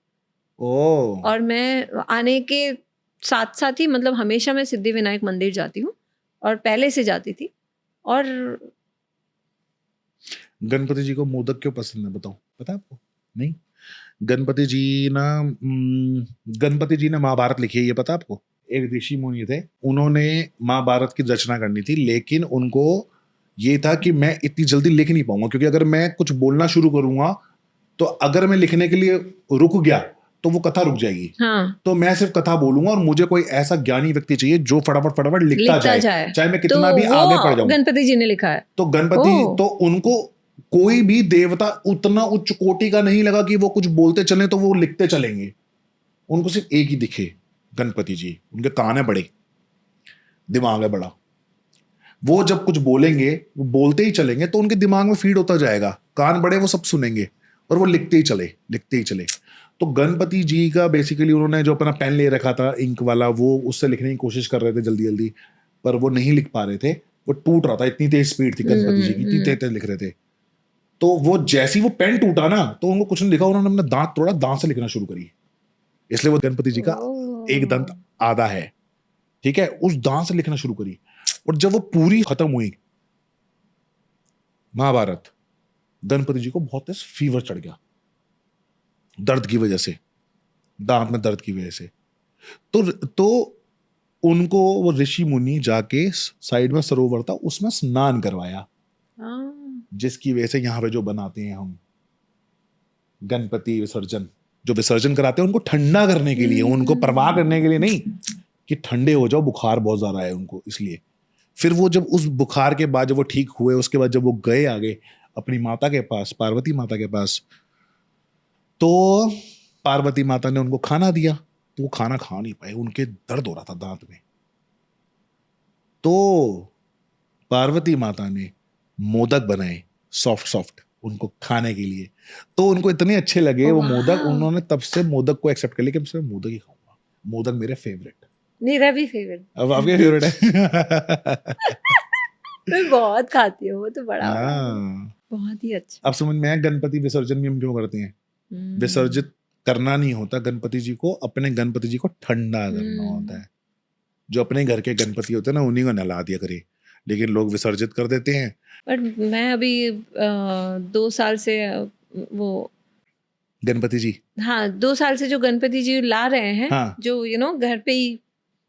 ओ, और मैं आने के साथ साथ ही, मतलब हमेशा मैं सिद्धि विनायक मंदिर जाती हूँ, और पहले से जाती थी। और गणपति जी को मोदक क्यों पसंद है बताओ, पता है आपको? नहीं, गणपति जी ना, गणपति जी ने महाभारत लिखी है, ये पता है आपको? एक ऋषि मुनि थे, उन्होंने महाभारत की रचना करनी थी, लेकिन उनको ये था कि मैं इतनी जल्दी लिख नहीं पाऊंगा, क्योंकि अगर मैं कुछ बोलना शुरू करूंगा तो अगर मैं लिखने के लिए रुक गया तो वो कथा रुक जाएगी। हाँ, तो मैं सिर्फ कथा बोलूंगा, और मुझे कोई ऐसा ज्ञानी व्यक्ति चाहिए जो फटाफट फटाफट लिखता जाए, चाहे मैं तो कितना भी वो आगे पड़ जाऊं। गणपति जी ने लिखा है। तो गणपति, ओह। तो उनको कोई भी देवता उतना उच्च कोटि का नहीं लगा कि वो कुछ बोलते चले तो वो लिखते चलेंगे। उनको सिर्फ एक ही दिखे, गणपति जी। उनके कान है बड़े, दिमाग है बड़ा, वो जब कुछ बोलेंगे वो बोलते ही चलेंगे, तो उनके दिमाग में फीड होता जाएगा, कान बड़े, वो सब सुनेंगे और वो लिखते ही चले, लिखते ही चले। तो गणपति जी का बेसिकली उन्होंने जो अपना पेन ले रखा था इंक वाला, वो उससे लिखने की कोशिश कर रहे थे जल्दी जल्दी, पर वो नहीं लिख पा रहे थे, वो टूट रहा था, इतनी तेज स्पीड थी गणपति जी की, इतनी तेज तेज लिख रहे थे। तो वो जैसे ही वो पेन टूटा ना, तो उनको कुछ नहीं लिखा, उन्होंने अपना दांत तोड़ा, दांत से लिखना शुरू करी। इसलिए वो गणपति जी का एक दंत आधा है, ठीक है, उस दांत से लिखना शुरू करी। और जब वो पूरी खत्म हुई महाभारत, गणपति जी को बहुत तेज फीवर चढ़ गया, दर्द की वजह से, दांत में दर्द की वजह से। तो उनको वो ऋषि मुनि जाके साइड में सरोवर था, उसमें स्नान करवाया, जिसकी वजह से यहाँ पे जो बनाते हैं हम गणपति विसर्जन, जो विसर्जन कराते हैं उनको ठंडा करने के लिए, उनको परवाह करने के लिए नहीं कि ठंडे हो जाओ, बुखार बहुत ज्यादा है उनको, इसलिए। फिर वो जब उस बुखार के बाद जब वो ठीक हुए, उसके बाद जब वो गए आगे अपनी माता के पास, पार्वती माता के पास, तो पार्वती माता ने उनको खाना दिया, तो वो खाना खा नहीं पाए, उनके दर्द हो रहा था दांत में। तो पार्वती माता ने मोदक बनाए, सॉफ्ट सॉफ्ट, उनको खाने के लिए। तो उनको इतने अच्छे लगे वो मोदक, उन्होंने तब से मोदक को एक्सेप्ट कर लिया कि मैं मोदक ही खाऊंगा। मोदक मेरे फेवरेट, मेरा भी फेवरेट। अब आपके फेवरेट है? मैं बहुत खाती हूँ, वो तो बड़ा हाँ, बहुत ही अच्छा। अब समझ में आया गणपति विसर्जन में हम क्यों करते हैं। विसर्जित करना नहीं होता गणपति जी को, अपने गणपति जी को ठंडा करना होता है। जो अपने घर के गणपति होते हैं ना, उन्हीं को नहला दिया करे, लेकिन लोग विसर्जित कर देते हैं। बट मैं अभी 2 साल से वो गणपति जी, हाँ, 2 साल से जो गणपति जी ला रहे हैं, हाँ, जो घर पे ही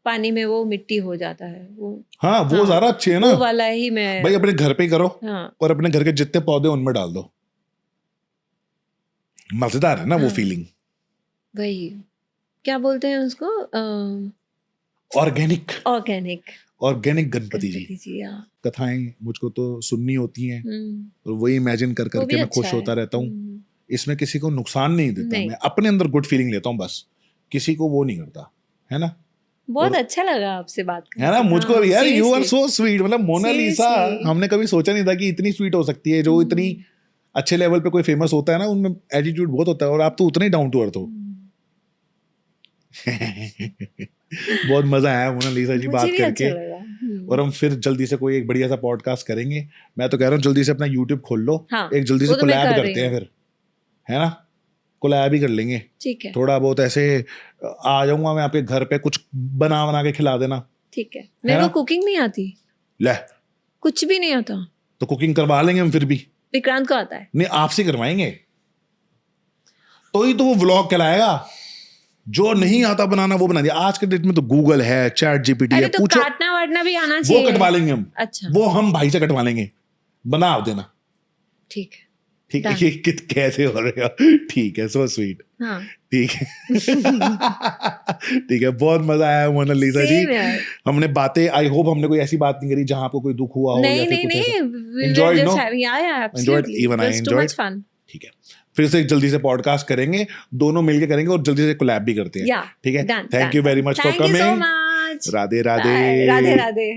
पानी में वो मिट्टी हो जाता है, वो हाँ, वो हाँ, ज्यादा अच्छे है ना, वो वाला ही मैं। भाई अपने घर पे ही करो, हाँ, और अपने घर के जितने पौधे उनमें डाल दो, मजेदार है ना वो हाँ, फीलिंग। वही क्या बोलते हैं उसको, ऑर्गेनिक गणपति जी। कथाएं मुझको तो सुननी होती हैं और वही इमेजिन कर करके मैं खुश होता रहता हूँ। इसमें किसी को नुकसान नहीं देता, मैं अपने अंदर गुड फीलिंग लेता हूँ बस, किसी को वो नहीं करता, है ना। बहुत अच्छा लगा आपसे बात करके, है ना मुझको भी यार। यू आर सो स्वीट, मतलब मोनालिसा हमने कभी सोचा नहीं था कि इतनी स्वीट हो सकती है। जो इतनी अच्छे लेवल पे कोई फेमस होता है ना, उनमें एटीट्यूड बहुत होता है, और आप तो उतने ही डाउन टू अर्थ हो। बहुत मजा आया मोनालिसा जी बात करके। और हम फिर जल्दी से कोई एक बढ़िया सा पॉडकास्ट करेंगे। मैं तो कह रहा हूँ जल्दी से अपना यूट्यूब खोल लो, एक जल्दी से कोलैब करते हैं फिर, है ना। कोलैब ही कर लेंगे, ठीक है। थोड़ा बहुत ऐसे आ जाऊंगा मैं आपके घर पे, कुछ बना के खिला देना। ठीक है। मेरे को कुकिंग नहीं आती, ले कुछ भी नहीं आता, तो कुकिंग करवा लेंगे हम फिर भी। विक्रांत को आता है। नहीं, आपसे करवाएंगे तो ही तो वो व्लॉग कहलाएगा। जो नहीं आता बनाना वो बना दिया। आज के डेट में तो गूगल है, चैट जीपीटी है, तो पूछो, काटना वाटना भी आना चाहिए। वो कटवा लेंगे हम। अच्छा, वो हम भाई से कटवा लेंगे, बना देना। ठीक है, ठीक है। ये कैसे हो रहे हो? ठीक है, सो स्वीट। हाँ ठीक है। ठीक है, बहुत मजा आया मोनालिसा जी। हमने बातें, आई होप हमने कोई ऐसी बात नहीं करी जहां आपको कोई दुख हुआ हो या फिर कुछ ऐसा। Enjoyed, no? Enjoyed, even I enjoyed. ठीक है, फिर से जल्दी से पॉडकास्ट करेंगे, दोनों मिलके करेंगे और जल्दी से कोलैब भी करते हैं। ठीक है, thank you very much for coming. Radhe Radhe. Radhe Radhe.